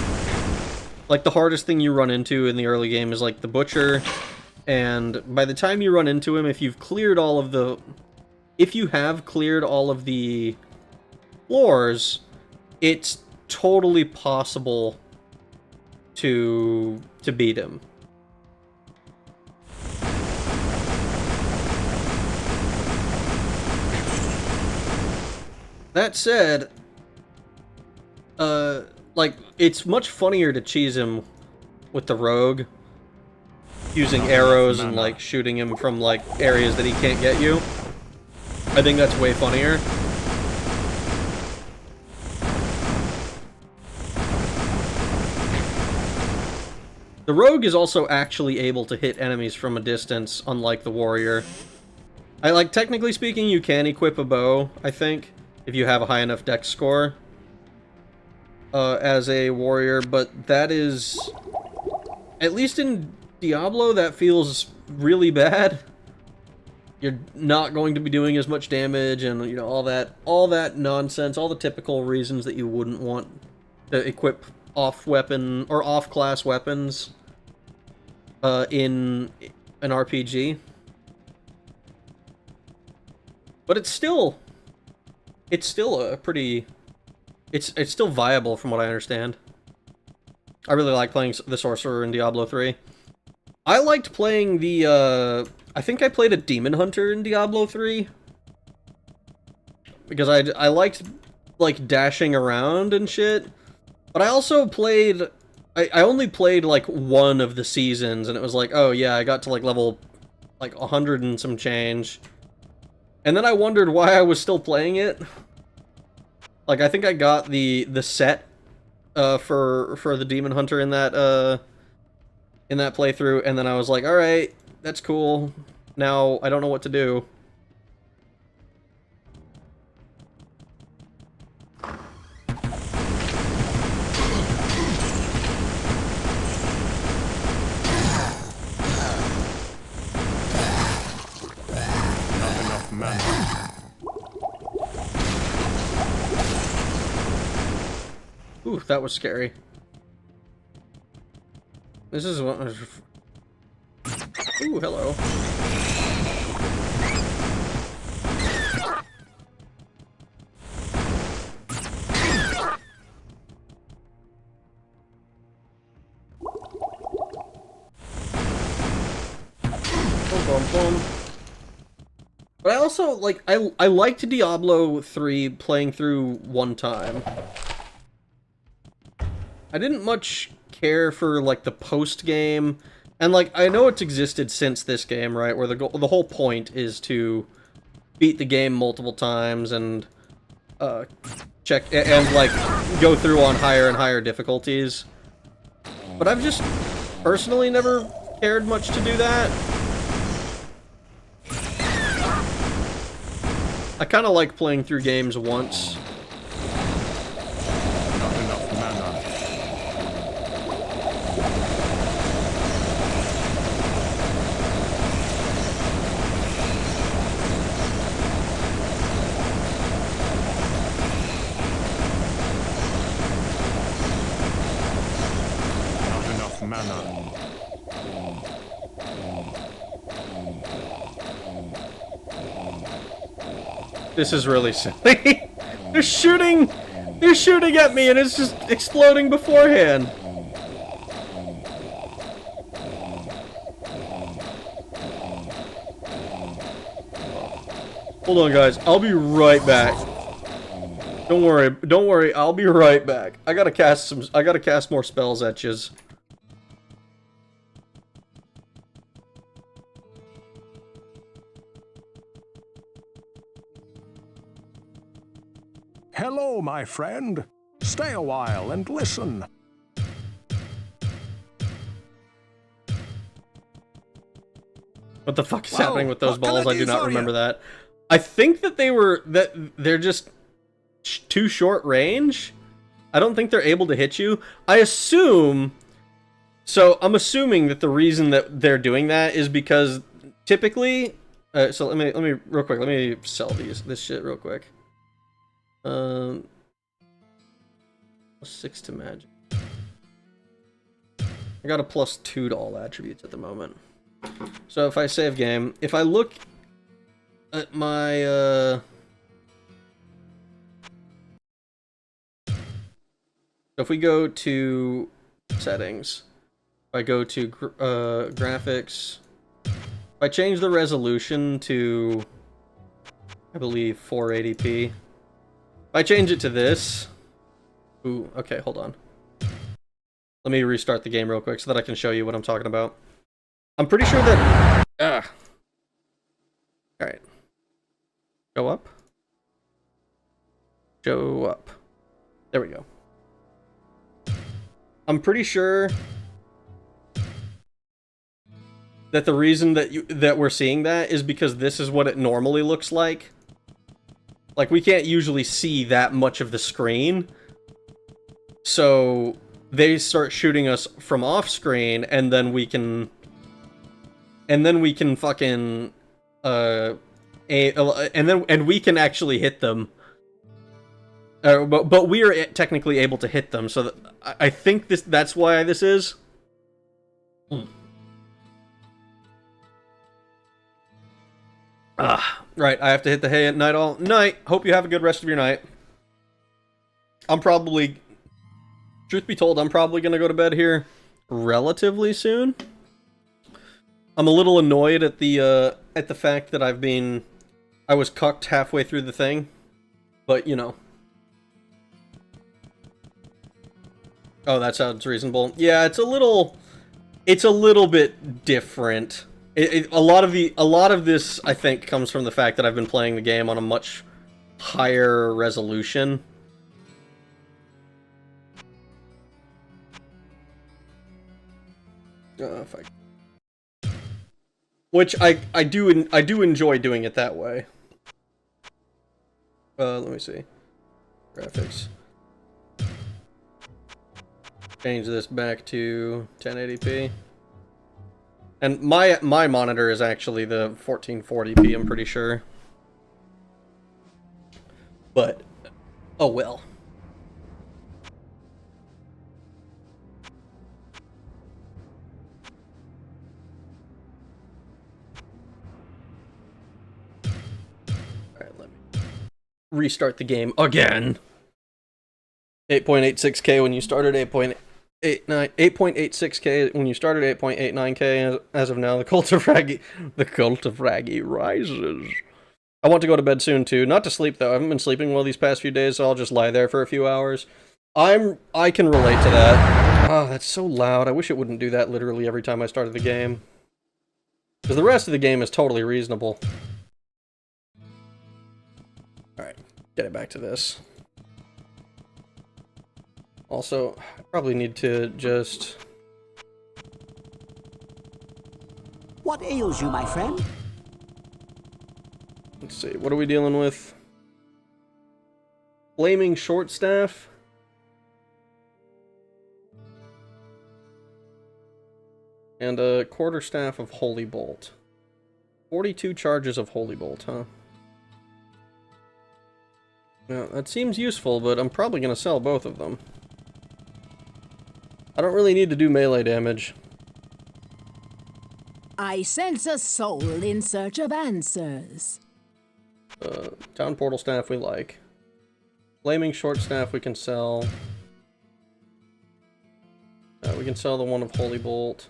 S1: Like, the hardest thing you run into in the early game is, like, the Butcher, and by the time you run into him, if you've cleared all of the... If you have cleared all of the floors, it's totally possible to beat him. That said, like, it's much funnier to cheese him with the rogue, using arrows and, like, shooting him from, like, areas that he can't get you. I think that's way funnier. The rogue is also actually able to hit enemies from a distance, unlike the warrior. Like, technically speaking, you can equip a bow, I think, if you have a high enough dex score as a warrior, but that is, at least in Diablo, that feels really bad. You're not going to be doing as much damage, and, you know, all that nonsense, all the typical reasons that you wouldn't want to equip off-weapon or off-class weapons in an RPG. But it's still a pretty... It's still viable from what I understand. I really like playing the Sorcerer in Diablo 3. I liked playing the, I think I played a Demon Hunter in Diablo 3. Because I liked, like, dashing around and shit. But I also played... I only played, like, one of the seasons, and it was like, oh yeah, I got to, like, level, like, 100 and some change. And then I wondered why I was still playing it. Like, I think I got the set for the Demon Hunter in that playthrough, and then I was like, alright, that's cool. Now I don't know what to do.
S3: Not enough mana.
S1: Ooh, that was scary. This is what... Ooh, hello. Boom, boom, boom. But I also, like, I liked Diablo 3 playing through one time. I didn't much care for, like, the post-game, and, like, I know it's existed since this game, right, where the whole point is to beat the game multiple times and, check, and, like, go through on higher and higher difficulties. But I've just personally never cared much to do that. I kind of like playing through games once.
S3: Not enough mana. Not enough mana.
S1: This is really silly. They're shooting at me and it's just exploding beforehand. Hold on, guys. I'll be right back. Don't worry. I'll be right back. I gotta cast more spells at yous.
S3: Hello, my friend. Stay a while and listen.
S1: What the fuck is
S3: Well,
S1: happening with those
S3: what can I
S1: balls? I
S3: do
S1: do not
S3: for
S1: remember
S3: you?
S1: that. I think that they're just too short range. I don't think they're able to hit you. I'm assuming that the reason that they're doing that is because typically So let me real quick. Let me sell this shit real quick. +6 to magic. I got a +2 to all attributes at the moment. So if I save game, if I look at my if we go to settings, if I go to graphics, if I change the resolution to, I believe, 480p, if I change it to this, ooh, okay, hold on. Let me restart the game real quick so that I can show you what I'm talking about. I'm pretty sure that, alright. Go up. Show up. There we go. I'm pretty sure that the reason that we're seeing that is because this is what it normally looks like. Like, we can't usually see that much of the screen. So they start shooting us from off screen, and then we can fucking and we can actually hit them. But we are technically able to hit them, so I think that's why this is. Right, I have to hit the hay at night all night. Hope you have a good rest of your night. Truth be told, I'm probably gonna go to bed here relatively soon. I'm a little annoyed at the fact that I was cucked halfway through the thing, but you know. Oh, that sounds reasonable. Yeah, it's a little bit different. A lot of this, I think, comes from the fact that I've been playing the game on a much higher resolution. Which I do enjoy doing it that way. Let me see. Graphics. Change this back to 1080p. And my monitor is actually the 1440p, I'm pretty sure. But, oh well. Alright, let me restart the game again. 8.86K when you started 8.86K when you started 8.89K as of now. The cult of Raggy rises. I want to go to bed soon too. Not to sleep though. I haven't been sleeping well these past few days, so I'll just lie there for a few hours. I can relate to that. Oh, that's so loud. I wish it wouldn't do that literally every time I started the game. Because the rest of the game is totally reasonable. Alright, get it back to this. Also, I probably need to just...
S6: What ails you, my friend?
S1: Let's see, what are we dealing with? Flaming short staff? And a quarterstaff of Holy Bolt. 42 charges of Holy Bolt, huh? Yeah, that seems useful, but I'm probably going to sell both of them. I don't really need to do melee damage.
S2: I sense a soul in search of answers.
S1: Town portal staff we like. Flaming short staff we can sell. We can sell the one of Holy Bolt.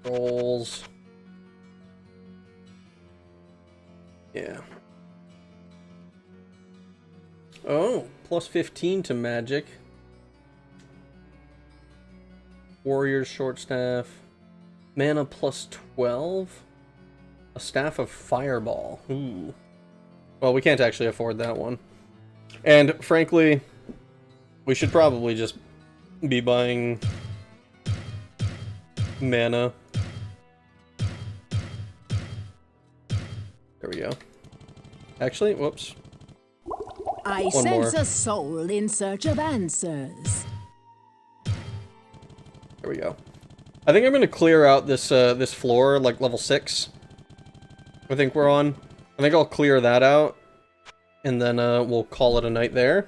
S1: Rolls. Yeah. Oh, plus 15 to magic. Warrior's short staff. Mana plus 12. A staff of fireball. Ooh. Well, we can't actually afford that one. And frankly, we should probably just be buying mana. There we go. Actually, whoops.
S2: I sense a soul in search of answers.
S1: There we go. I think I'm gonna clear out this this floor, like level 6. I think we're on. I think I'll clear that out, and then we'll call it a night there.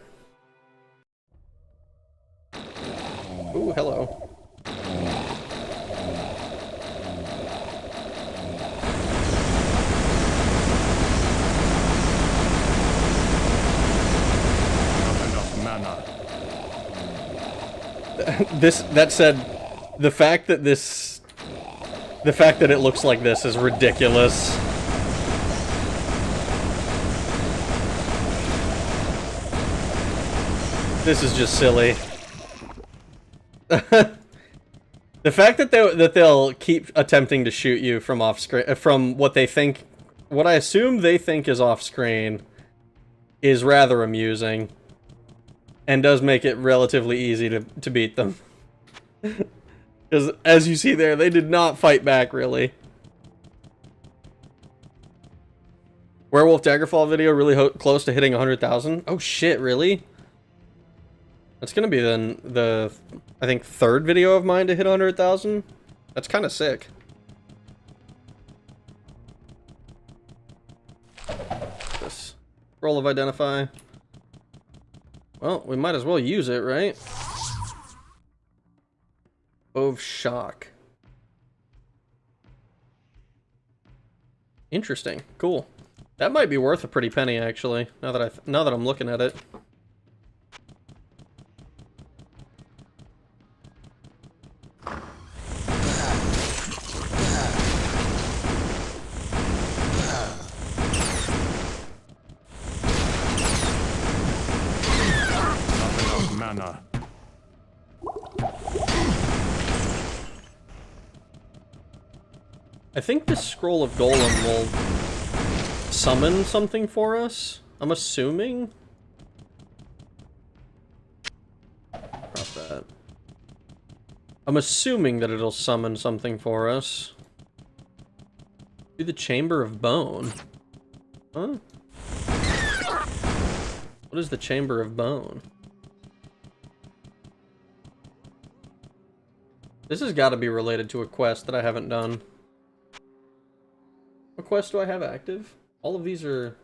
S1: Ooh, hello. That said, the fact that it looks like this is ridiculous. This is just silly. The fact that they'll keep attempting to shoot you from off screen, from what I assume they think is off screen, is rather amusing. And does make it relatively easy to beat them. Because, as you see there, they did not fight back, really. Werewolf Daggerfall video really close to hitting 100,000? Oh shit, really? That's gonna be then the, I think, 3rd video of mine to hit 100,000? That's kind of sick. This roll of Identify. Well, we might as well use it, right? Of Shock. Interesting. Cool. That might be worth a pretty penny, actually. Now that I'm looking at it.
S3: Mana.
S1: I think this Scroll of Golem will summon something for us. I'm assuming. Drop that. I'm assuming that it'll summon something for us. Do the Chamber of Bone. Huh? What is the Chamber of Bone? This has got to be related to a quest that I haven't done. What quest do I have active? All of those are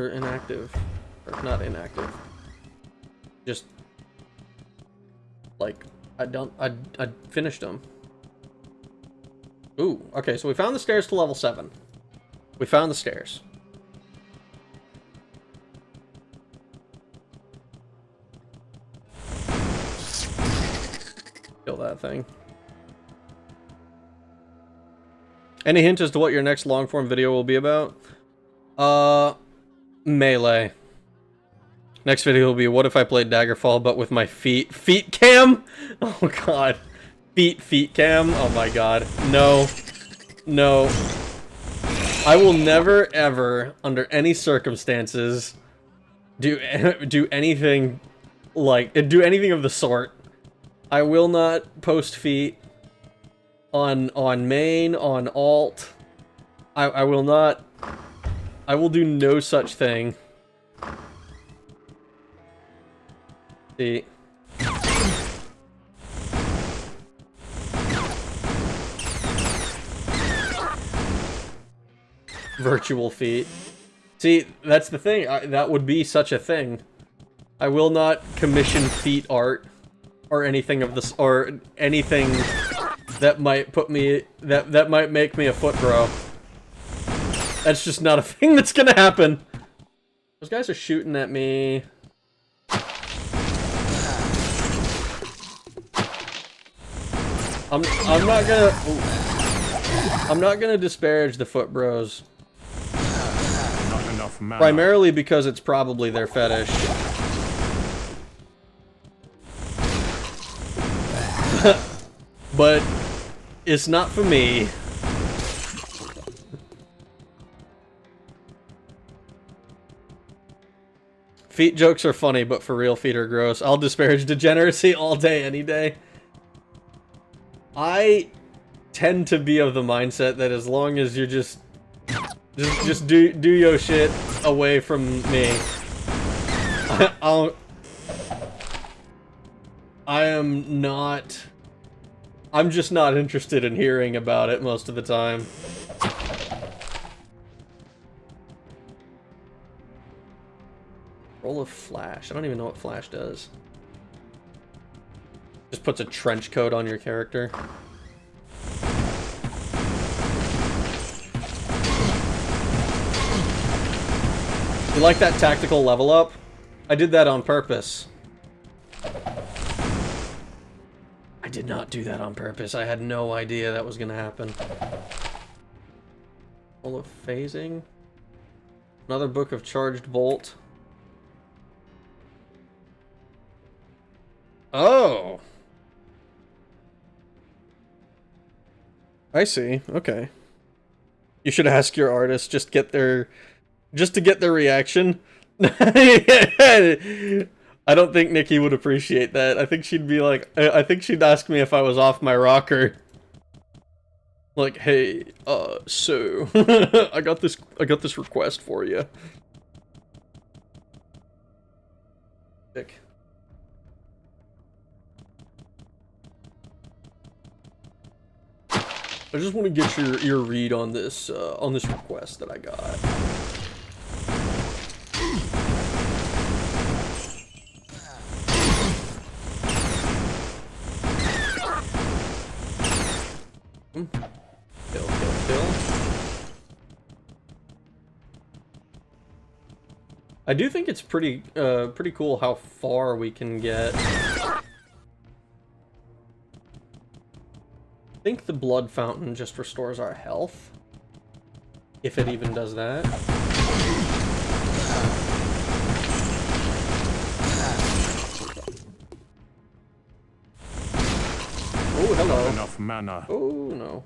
S1: inactive. Or not inactive. Just like I finished them. Ooh, okay, so we found the stairs to level 7. We found the stairs. Kill that thing. Any hint as to what your next long-form video will be about? Melee. Next video will be, what if I played Daggerfall but with my feet? Feet cam? Oh god. Feet cam? Oh my god. No. No. I will never, ever, under any circumstances, do anything of the sort. I will not post feet on main, on alt. I will not. I will do no such thing. See. Virtual feet. See, that's the thing. That would be such a thing. I will not commission feet art. Or anything of this, or anything that might put me, that might make me a foot bro. That's just not a thing that's gonna happen. Those guys are shooting at me. I'm not gonna disparage the foot bros.
S3: Not enough mana.
S1: Primarily because it's probably their fetish. But it's not for me. Feet jokes are funny, but for real, feet are gross. I'll disparage degeneracy all day, any day. I tend to be of the mindset that as long as you're just do your shit away from me, I am not... I'm just not interested in hearing about it most of the time. Roll of Flash. I don't even know what Flash does. Just puts a trench coat on your character. You like that tactical level up? I did that on purpose. I did not do that on purpose. I had no idea that was going to happen. Full of phasing. Another book of charged bolt. Oh. I see. Okay. You should ask your artist, just to get their reaction. I don't think Nikki would appreciate that. I think she'd be like, I think she'd ask me if I was off my rocker. Like, hey, so I got this request for you. Dick. I just want to get your read on this request that I got. Kill. I do think it's pretty cool how far we can get. I think the blood fountain just restores our health. If it even does that. Oh, hello.
S3: Not enough mana.
S1: Oh, no.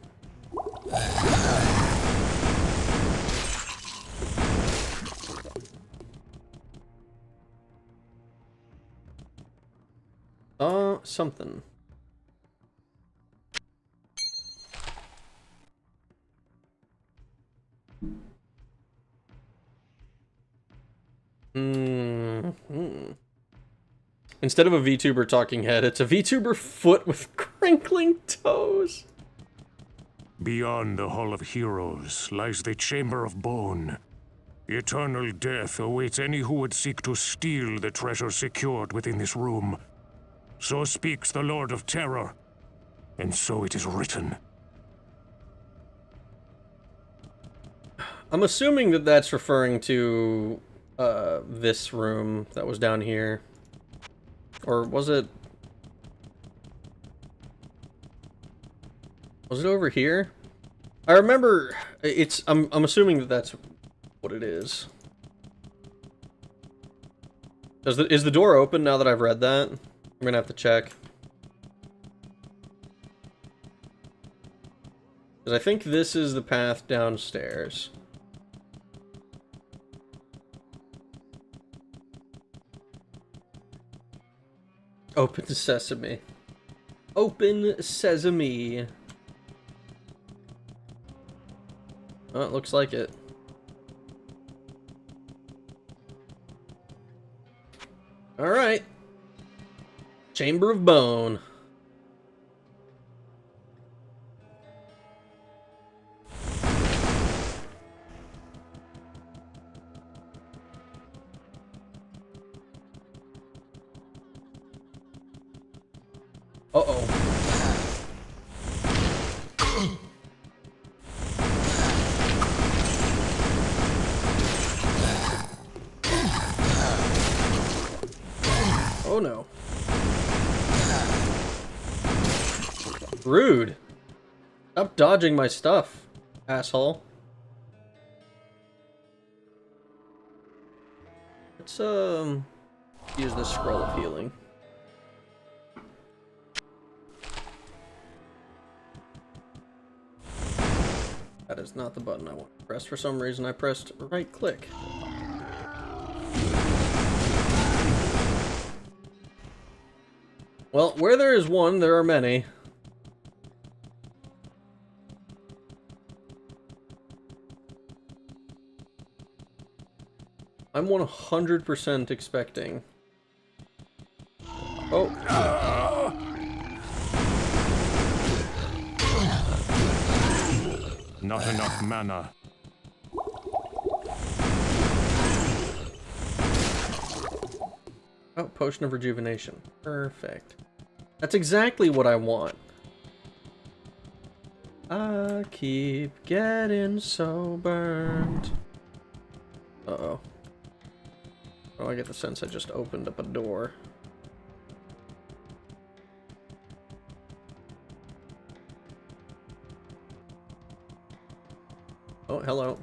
S1: Something. Instead of a VTuber talking head, it's a VTuber foot with crinkling toes.
S3: Beyond the Hall of Heroes lies the Chamber of Bone. Eternal death awaits any who would seek to steal the treasure secured within this room. So speaks the Lord of Terror, and so it is written.
S1: I'm assuming that that's referring to this room that was down here. Or was it... Was it over here? I remember it's... I'm assuming that that's what it is. Is the door open now that I've read that? I'm gonna have to check. Because I think this is the path downstairs. Open sesame. Open sesame. Oh, it looks like it. Alright. Chamber of Bone. Uh-oh. Oh no. Rude. Stop dodging my stuff, asshole. Let's use this scroll of healing. That is not the button I want to press. For some reason I pressed right click. Well, where there is one, there are many. I'm 100% expecting. Oh.
S3: not enough mana.
S1: Oh, potion of rejuvenation. Perfect. That's exactly what I want. I keep getting so burned. Uh-oh. Oh, I get the sense I just opened up a door. Oh, hello.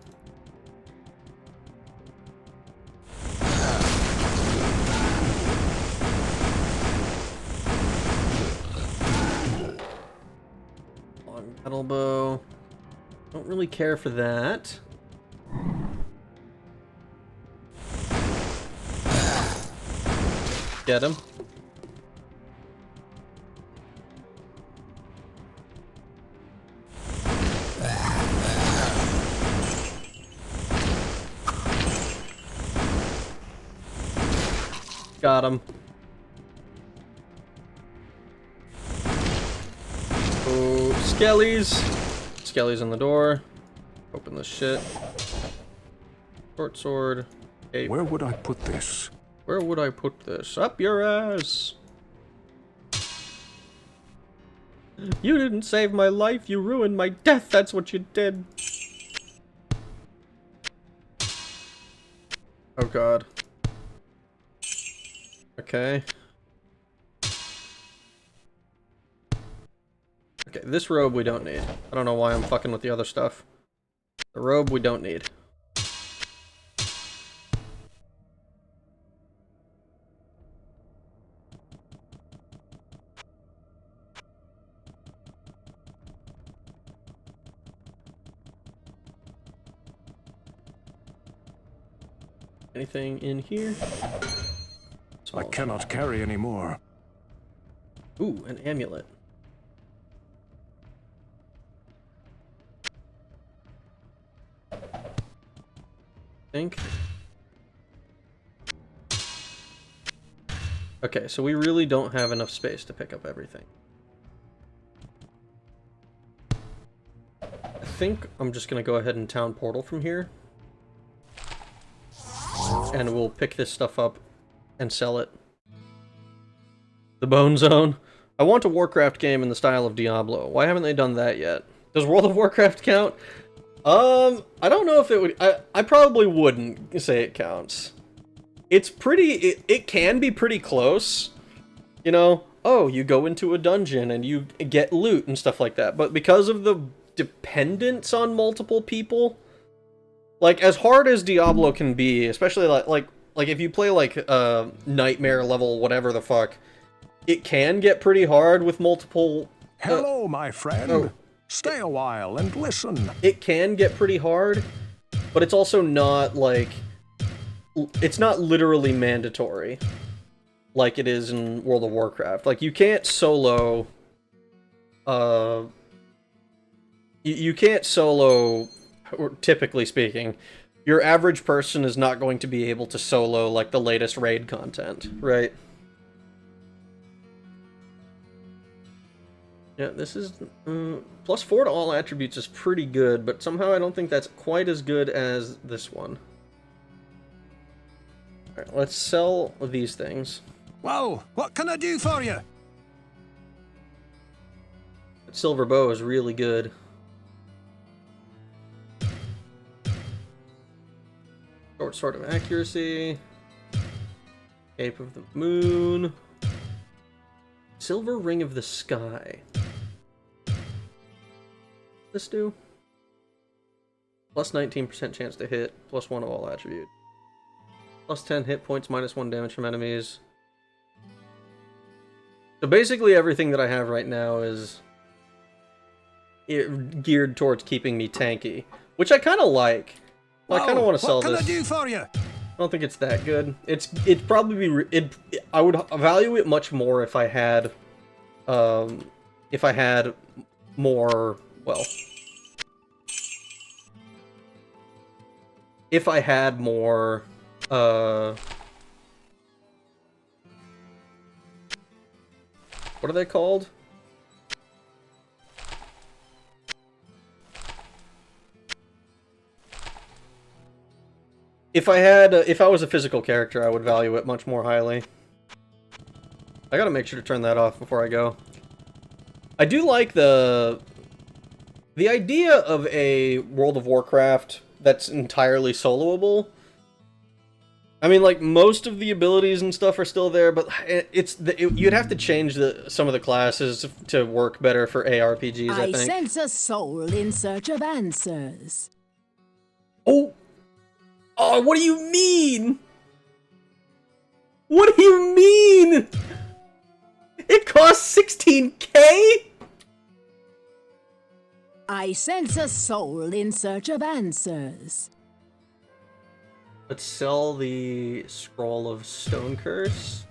S1: Long battle bow. Don't really care for that. Get him. Got him. Oh, skellies. Skellies on the door. Open this shit. Short sword. Cape.
S3: Where would I put this?
S1: Where would I put this? Up your ass! You didn't save my life, you ruined my death, that's what you did! Oh god. Okay. Okay, this robe we don't need. I don't know why I'm fucking with the other stuff. The robe we don't need. Anything in here?
S3: I cannot carry any more.
S1: Ooh, an amulet. Think. Okay, so we really don't have enough space to pick up everything. I think I'm just gonna go ahead and town portal from here. And we'll pick this stuff up and sell it. The Bone Zone. I want a Warcraft game in the style of Diablo. Why haven't they done that yet? Does World of Warcraft count? I don't know if it would... I probably wouldn't say it counts. It's pretty... It can be pretty close. You know? Oh, you go into a dungeon and you get loot and stuff like that. But because of the dependence on multiple people... Like, as hard as Diablo can be, especially like if you play like nightmare level whatever the fuck, it can get pretty hard with multiple.
S3: Hello, my friend.
S1: Oh.
S3: Stay a while and listen.
S1: It can get pretty hard, but it's also not like it's not literally mandatory like it is in World of Warcraft. Like you can't solo. You can't solo. Or typically speaking, your average person is not going to be able to solo, like, the latest raid content, right? Yeah, this is... +4 to all attributes is pretty good, but somehow I don't think that's quite as good as this one. Alright, let's sell these things.
S3: Whoa, what can I do for you?
S1: That silver bow is really good. Short sword of accuracy. Cape of the moon. Silver ring of the sky. This do? Plus 19% chance to hit. Plus 1 of all attribute. Plus 10 hit points. Minus 1 damage from enemies. So basically everything that I have right now is geared towards keeping me tanky. Which I kind of like. Well, I kind of want to sell this.
S3: What can I do for you?
S1: I don't think it's that good. It'd probably be I would value it much more if I had more, well, if I had more what are they called? if I was a physical character, I would value it much more highly. I gotta make sure to turn that off before I go. I do like the idea of a World of Warcraft that's entirely soloable. I mean, like, most of the abilities and stuff are still there, but you'd have to change some of the classes to work better for ARPGs, I think.
S2: I sense a soul in search of answers.
S1: Oh! Oh, what do you mean? What do you mean? It costs 16K?
S2: I sense a soul in search of answers.
S1: Let's sell the Scroll of Stone Curse.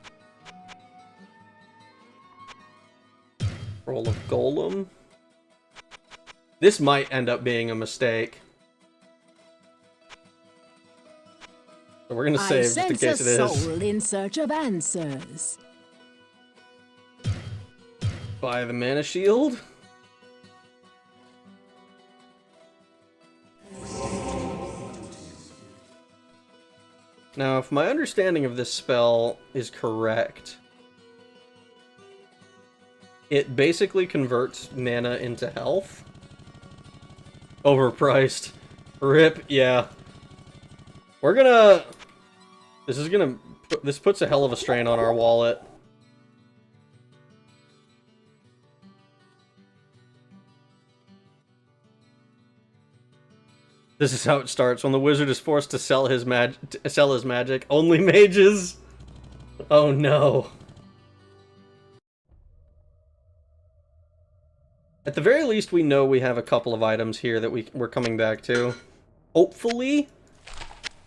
S1: Scroll of Golem. This might end up being a mistake. So we're gonna save just in case it is.
S2: I sense a soul in search of answers.
S1: Buy the Mana Shield. Now, if my understanding of this spell is correct, it basically converts mana into health. Overpriced. RIP, yeah. We're gonna... This puts a hell of a strain on our wallet. This is how it starts. When the wizard is forced to sell his magic, only mages. Oh no. At the very least, we know we have a couple of items here that we're coming back to. Hopefully,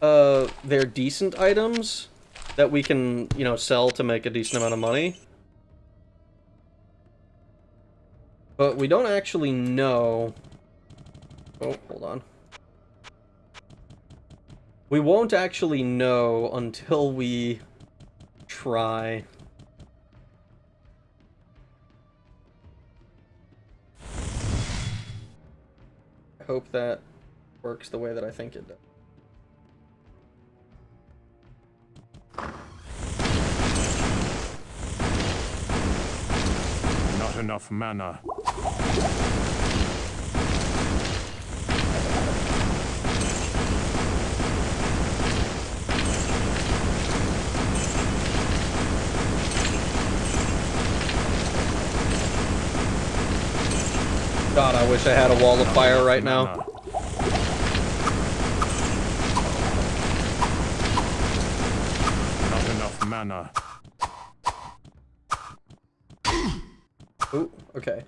S1: they're decent items that we can, you know, sell to make a decent amount of money. But we don't actually know. Oh, hold on. We won't actually know until we try. I hope that works the way that I think it does.
S3: Not enough mana.
S1: God, I wish I had a wall of fire right now.
S3: Not enough mana.
S1: Ooh, okay.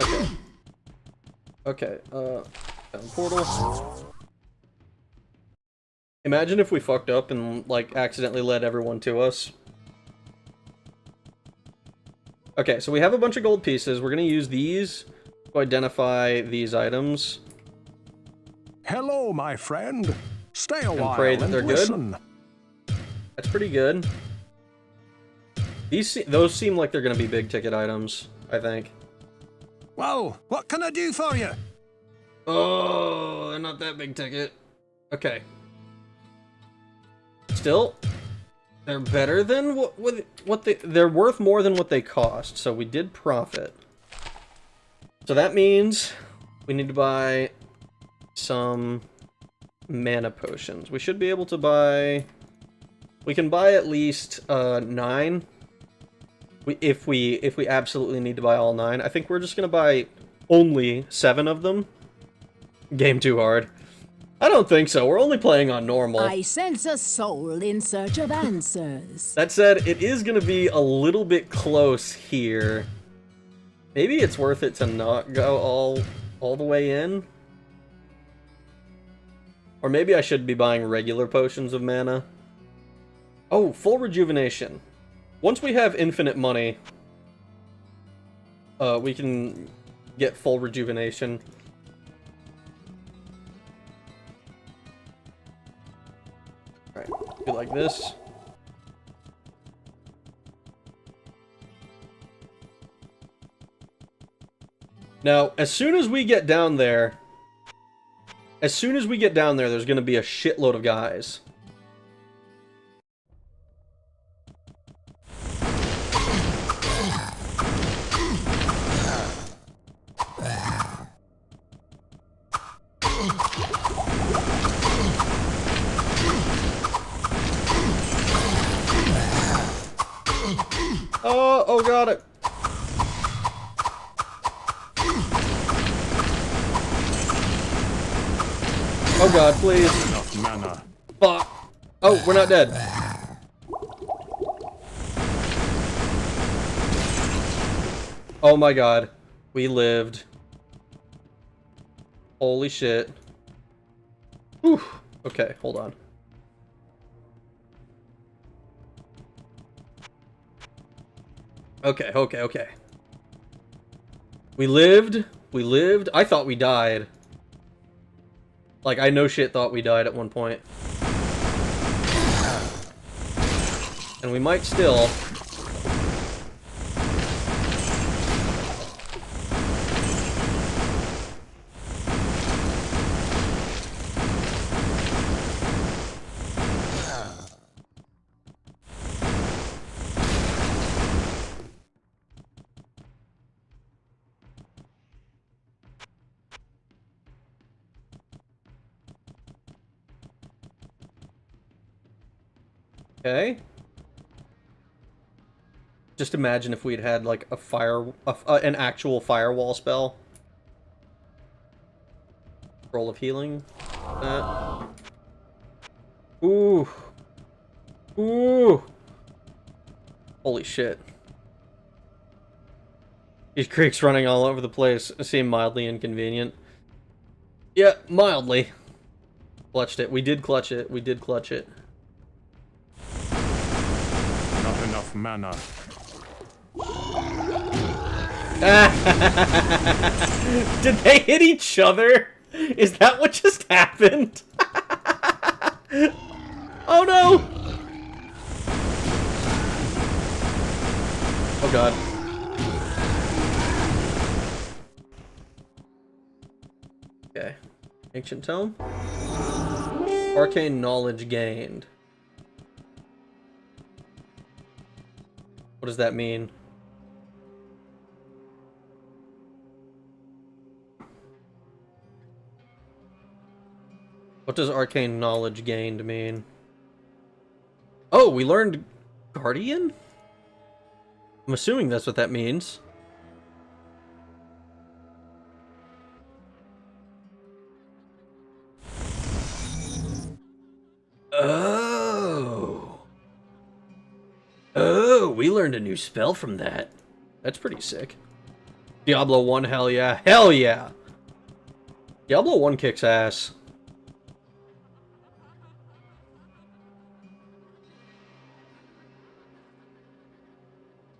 S1: Okay. Okay, down portal. Imagine if we fucked up and, like, accidentally led everyone to us. Okay, so we have a bunch of gold pieces. We're gonna use these to identify these items.
S3: Hello, my friend. Stay a
S1: And
S3: while
S1: pray that they're
S3: and
S1: good.
S3: listen.
S1: That's pretty good. Those seem like they're gonna be big ticket items, I think.
S3: Well, what can I do for you?
S1: Oh, they're not that big ticket. Okay. Still, they're better than they're worth more than what they cost, so we did profit. So that means we need to buy some mana potions. We should be able to buy... We can buy at least 9. If we absolutely need to buy all 9. I think we're just gonna buy only 7 of them. Game too hard. I don't think so. We're only playing on normal.
S2: I sense a soul in search of answers.
S1: That said, it is going to be a little bit close here. Maybe it's worth it to not go all the way in. Or maybe I should be buying regular potions of mana. Oh, full rejuvenation. Once we have infinite money, we can get full rejuvenation. Alright, do like this. Now, as soon as we get down there, there's going to be a shitload of guys. Oh, got it. Oh god, please.
S3: Enough mana.
S1: Fuck. Oh, we're not dead. Oh my god. We lived. Holy shit. Whew. Okay, hold on. Okay. We lived. I thought we died. Like, I no shit thought we died at one point. And we might still. Okay. Just imagine if we'd had like an actual firewall spell. Roll of healing. Ooh. Holy shit. These creeks running all over the place seem mildly inconvenient. Yeah, mildly. Clutched it. We did clutch it.
S3: Not enough mana.
S1: Did they hit each other? Is that what just happened? Oh no! Oh god. Okay. Ancient Tome. Arcane knowledge gained. What does that mean? What does arcane knowledge gained mean? Oh, we learned Guardian? I'm assuming that's what that means. Oh, we learned a new spell from that. That's pretty sick. Diablo 1, hell yeah. Hell yeah! Diablo 1 kicks ass.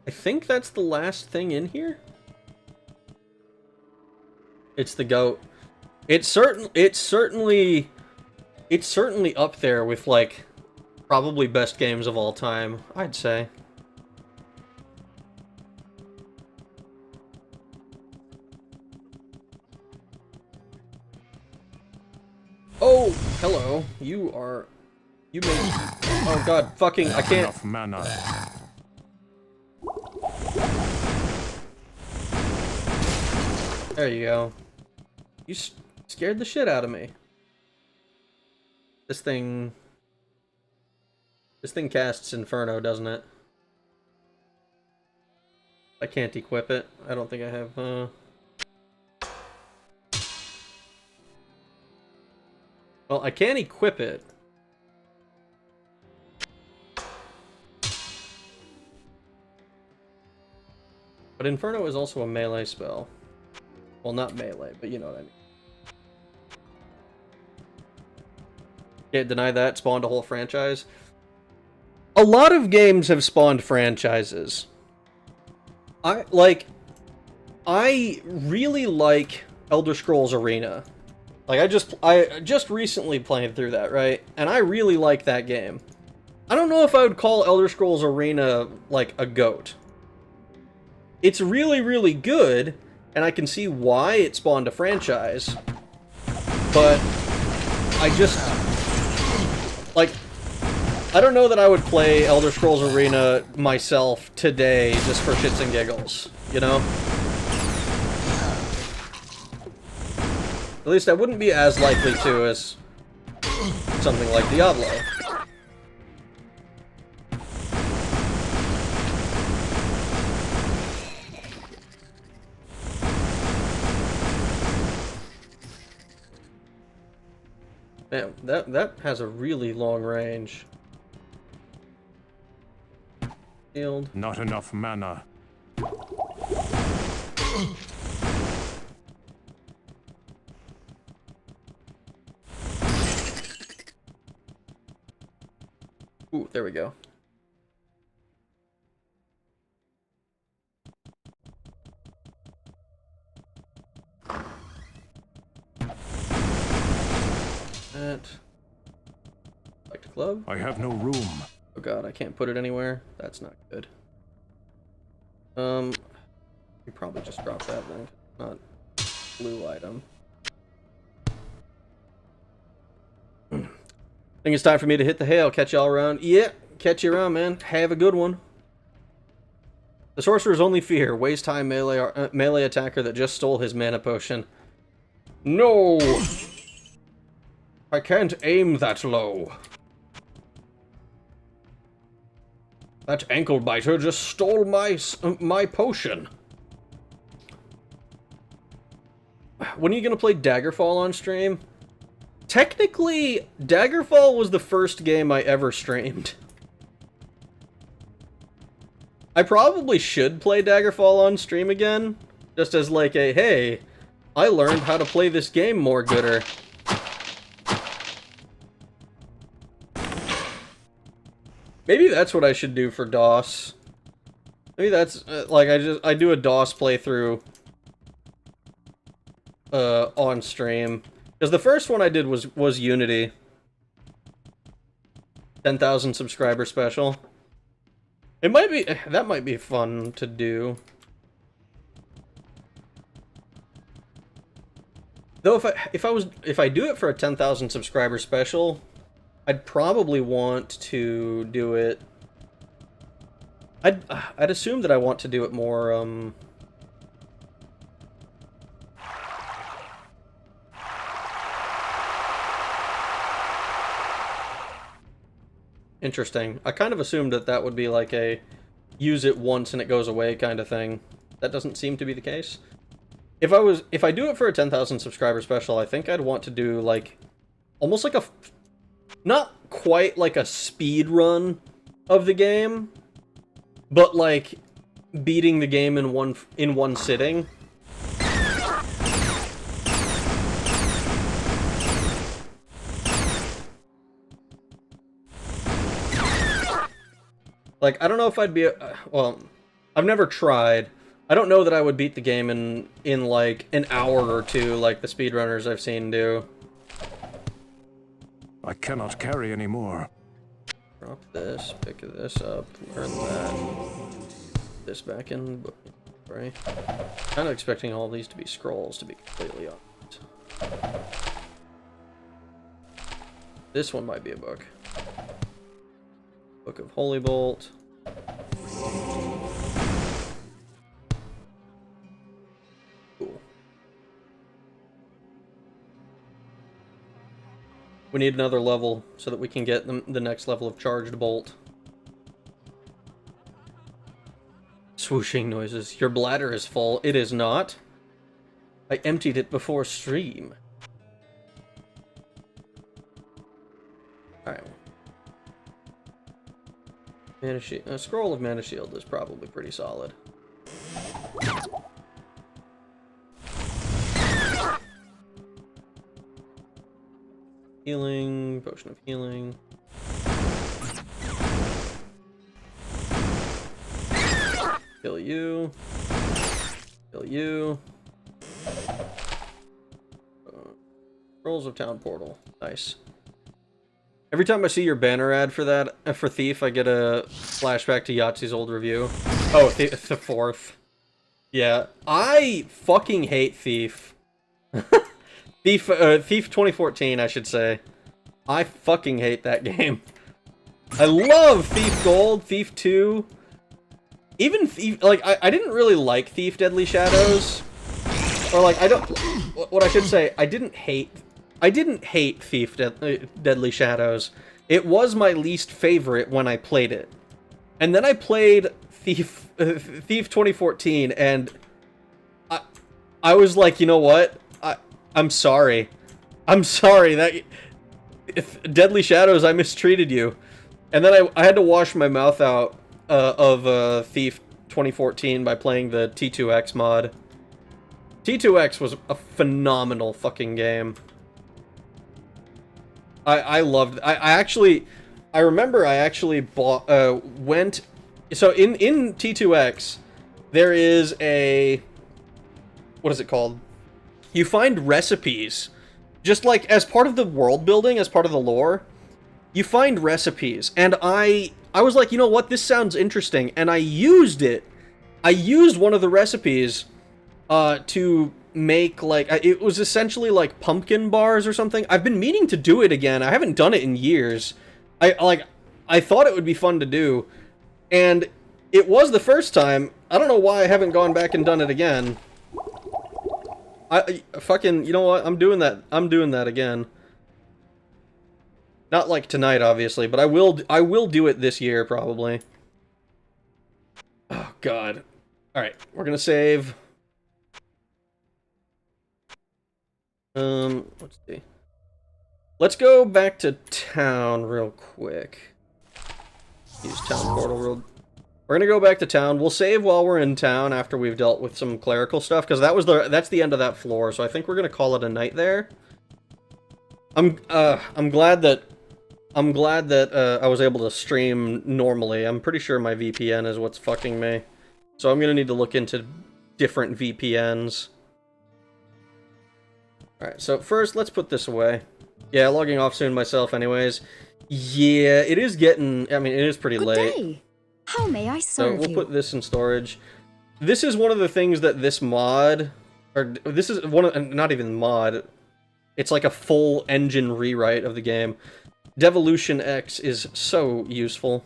S1: I think that's the last thing in here. It's the goat. It's certainly up there with like probably best games of all time, I'd say. Oh, hello. You made. Oh god, fucking! I can't.
S3: Enough mana.
S1: There you go. You scared the shit out of me. This thing casts Inferno, doesn't it? I can't equip it. I don't think I have, Well, I can equip it. But Inferno is also a melee spell. Well, not melee, but you know what I mean. Can't deny that. Spawned a whole franchise. A lot of games have spawned franchises. I really like Elder Scrolls Arena. Like, I just recently played through that, right? And I really like that game. I don't know if I would call Elder Scrolls Arena, like, a GOAT. It's really, really good, and I can see why it spawned a franchise. But I just, like, I don't know that I would play Elder Scrolls Arena myself today just for shits and giggles, you know? At least I wouldn't be as likely to as something like Diablo. Man, that has a really long range. Healed.
S3: Not enough mana.
S1: Ooh, there we go. That. Like the glove.
S3: I have no room.
S1: Oh god, I can't put it anywhere. That's not good. We probably just dropped that then. Not blue item. I think it's time for me to hit the hay. I'll catch y'all around. Yeah, catch you around, man. Have a good one. The sorcerer's only fear. Waste time melee attacker that just stole his mana potion. No! I can't aim that low. That ankle biter just stole my potion. When are you gonna play Daggerfall on stream? Technically, Daggerfall was the first game I ever streamed. I probably should play Daggerfall on stream again, just as like a, hey, I learned how to play this game more gooder. Maybe that's what I should do for DOS. Maybe that's, like, I do a DOS playthrough on stream. Because the first one I did was Unity. 10,000 subscriber special. It might be, that might be fun to do. Though if I do it for a 10,000 subscriber special, I'd probably want to do it. I'd assume that I want to do it more interesting. I kind of assumed that that would be like a use it once and it goes away kind of thing. That doesn't seem to be the case. If I do it for a 10,000 subscriber special, I think I'd want to do like almost like a, not quite like a speed run of the game, but like beating the game in one sitting. Like, I don't know if I'd be, well, I've never tried. I don't know that I would beat the game in like an hour or two like the speedrunners I've seen do.
S3: I cannot carry anymore.
S1: Drop this, pick this up, learn that. This back in, right? Kind of expecting all these to be scrolls, to be completely honest. This one might be a book. Book of Holy Bolt. Cool. We need another level so that we can get the next level of charged bolt. Swooshing noises. Your bladder is full. It is not. I emptied it before stream. Alright. Mana Shield. A scroll of Mana Shield is probably pretty solid. Healing. Potion of Healing. Kill you. Kill you. Scrolls of Town Portal. Nice. Every time I see your banner ad for that, for Thief, I get a flashback to Yahtzee's old review. Oh, the fourth. Yeah, I fucking hate Thief. Thief 2014, I should say. I fucking hate that game. I love Thief Gold, Thief 2. Even Thief, like, I didn't really like Thief Deadly Shadows. Or, like, I don't, what I should say, I didn't hate Thief Deadly Shadows. It was my least favorite when I played it. And then I played Thief 2014, and I was like, you know what? I'm sorry. I'm sorry that Deadly Shadows, I mistreated you. And then I had to wash my mouth out of Thief 2014 by playing the T2X mod. T2X was a phenomenal fucking game. I loved. I remember I actually bought went. So in T2X, there is a, what is it called? You find recipes, just like as part of the world building, as part of the lore. You find recipes, and I was like, you know what, this sounds interesting, and I used it. I used one of the recipes to make, like, it was essentially like pumpkin bars or something. I've been meaning to do it again. I haven't done it in years. I thought it would be fun to do, and it was the first time. I don't know why I haven't gone back and done it again. I fucking, you know what? I'm doing that. I'm doing that again. Not like tonight, obviously, but I will do it this year, probably. Oh, God. Alright, we're gonna save. Let's see. Let's go back to town real quick. Use town portal real... We're gonna go back to town. We'll save while we're in town after we've dealt with some clerical stuff, because that's the end of that floor, so I think we're gonna call it a night there. I'm glad that I was able to stream normally. I'm pretty sure my VPN is what's fucking me. So I'm gonna need to look into different VPNs. Alright, so first, let's put this away. Yeah, logging off soon myself anyways. Yeah, it is getting... I mean, it is pretty late.
S7: Good day. How may I serve
S1: So we'll
S7: you?
S1: put this in storage. This is one of the things that this mod... Or, this is one of... Not even mod. It's like a full engine rewrite of the game. Devolution X is so useful.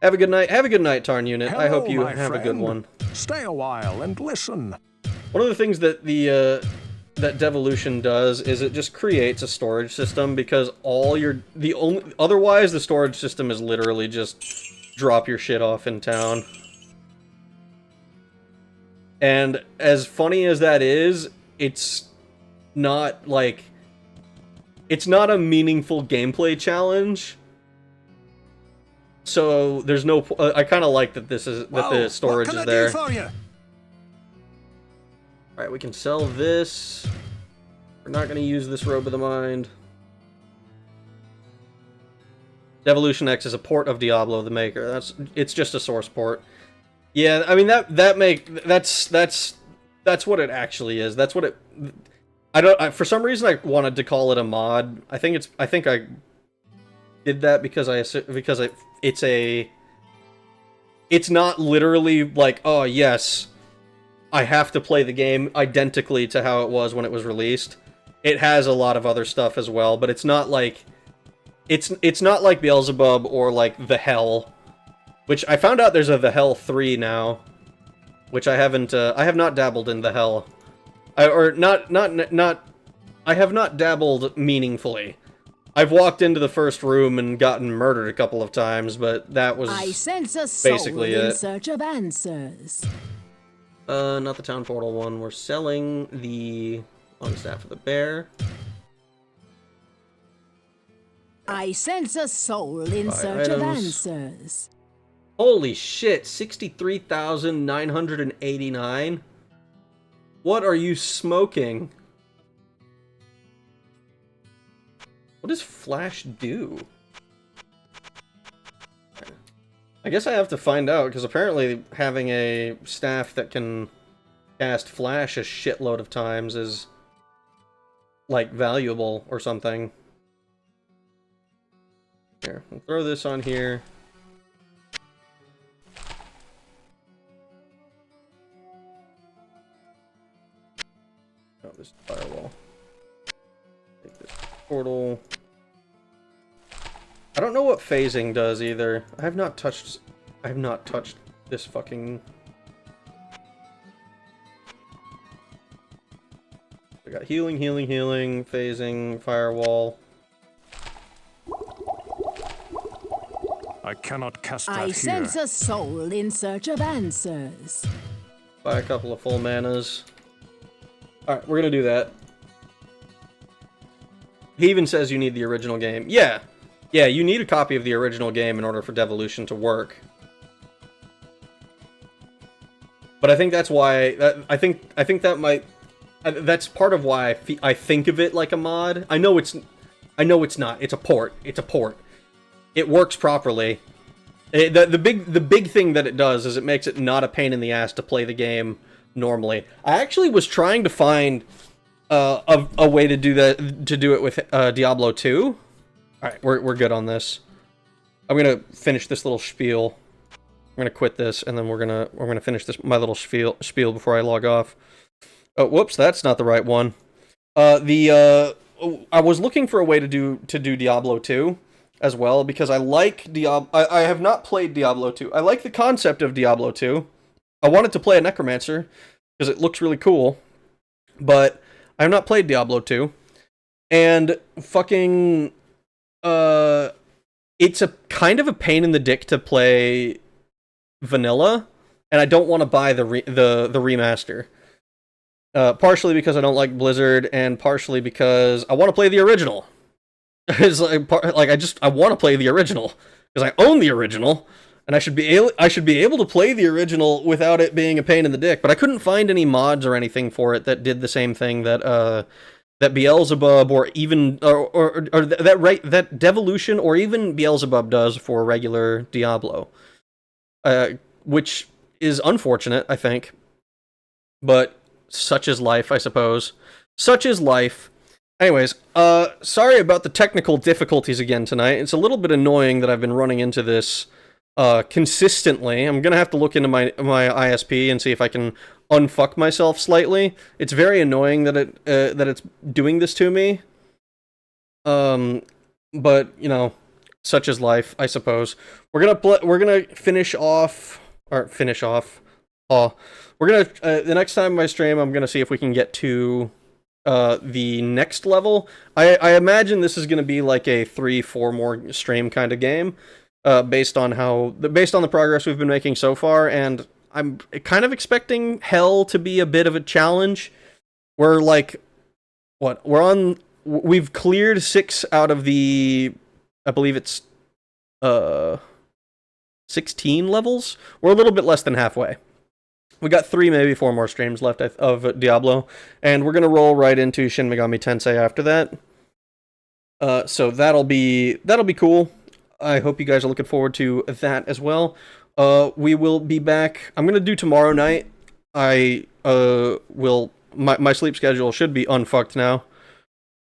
S1: Have a good night. Have a good night, Tarn Unit. I hope you
S3: my
S1: have a good
S3: friend.
S1: one.
S3: Stay a while and listen.
S1: One of the things that the that Devolution does is it just creates a storage system, because otherwise the storage system is literally just drop your shit off in town. And as funny as that is, it's not like... It's not a meaningful gameplay challenge. So there's no... I kind of like that this is... that the storage is there.
S3: What can I do for you?
S1: Alright, we can sell this. We're not going to use this Robe of the Mind. Devolution X is a port of Diablo the Maker. It's just a source port. Yeah, I mean that's what it actually is. That's what it... for some reason I wanted to call it a mod. I think I did that because it's not literally like, oh yes, I have to play the game identically to how it was when it was released. It has a lot of other stuff as well, but it's not like it's not like Beelzebub or like the Hell, which I found out there's a the Hell 3 now, which I have not dabbled in the Hell. I have not dabbled meaningfully. I've walked into the first room and gotten murdered a couple of times, but that was
S2: I sense a soul
S1: basically
S2: in
S1: it.
S2: search of answers.
S1: Not the town portal one. We're selling the long staff of the bear.
S2: I sense a soul in
S1: Buy
S2: search of
S1: items.
S2: answers.
S1: Holy shit, 63,989? What are you smoking? What does Flash do? I guess I have to find out, because apparently having a staff that can cast Flash a shitload of times is, like, valuable or something. Here, we'll throw this on here. portal. I don't know what phasing does either. I have not touched this fucking... We got healing, healing, healing, phasing, firewall.
S3: I cannot cast that
S2: I
S3: here.
S2: sense a soul in search of answers.
S1: Buy a couple of full manas. Alright, we're gonna do that. He even says you need the original game. Yeah. Yeah, you need a copy of the original game in order for Devolution to work. But I think that's why... I think that might... That's part of why I think of it like a mod. I know it's not. It's a port. It's a port. It works properly. The big thing that it does is it makes it not a pain in the ass to play the game normally. I actually was trying to find a way to do that, to do it with Diablo 2. All right, we're good on this. I'm gonna finish this little spiel. I'm gonna quit this, and then we're gonna finish my little spiel before I log off. Oh, whoops, that's not the right one. I was looking for a way to do Diablo 2 as well, because I like Diablo. I have not played Diablo 2. I like the concept of Diablo 2. I wanted to play a Necromancer because it looks really cool, but I have not played Diablo 2. And fucking it's a kind of a pain in the dick to play vanilla, and I don't want to buy the remaster. Partially because I don't like Blizzard, and partially because I want to play the original. It's I want to play the original because I own the original, and I should be able to play the original without it being a pain in the dick. But I couldn't find any mods or anything for it that did the same thing that Beelzebub or even that Devolution or even Beelzebub does for regular Diablo, which is unfortunate, I think. But such is life, I suppose. Such is life. Anyways, sorry about the technical difficulties again tonight. It's a little bit annoying that I've been running into this consistently. I'm gonna have to look into my ISP and see if I can unfuck myself slightly. It's very annoying that it's doing this to me. But you know, such is life, I suppose. We're gonna finish off. We're gonna the next time I stream, I'm gonna see if we can get to the next level. I imagine this is gonna be like a 3-4 more stream kind of game, based on the progress we've been making so far, and I'm kind of expecting Hell to be a bit of a challenge. We've cleared 6 out of the, I believe it's 16 levels. We're a little bit less than halfway. We got 3, maybe 4 more streams left of Diablo, and we're gonna roll right into Shin Megami Tensei after that. So that'll be cool. I hope you guys are looking forward to that as well. We will be back. I'm gonna do tomorrow night. My sleep schedule should be unfucked now.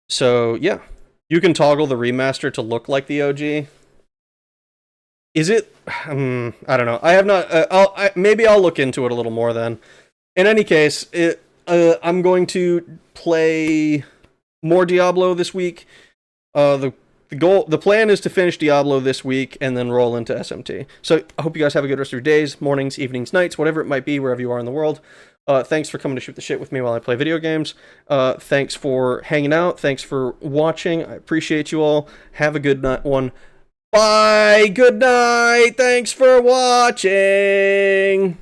S1: So yeah, you can toggle the remaster to look like the OG. Is it? I don't know. I have not. Maybe I'll look into it a little more then. In any case, I'm going to play more Diablo this week. The plan is to finish Diablo this week and then roll into SMT. So I hope you guys have a good rest of your days, mornings, evenings, nights, whatever it might be, wherever you are in the world. Thanks for coming to shoot the shit with me while I play video games. Thanks for hanging out. Thanks for watching. I appreciate you all. Have a good one. Bye. Good night. Thanks for watching.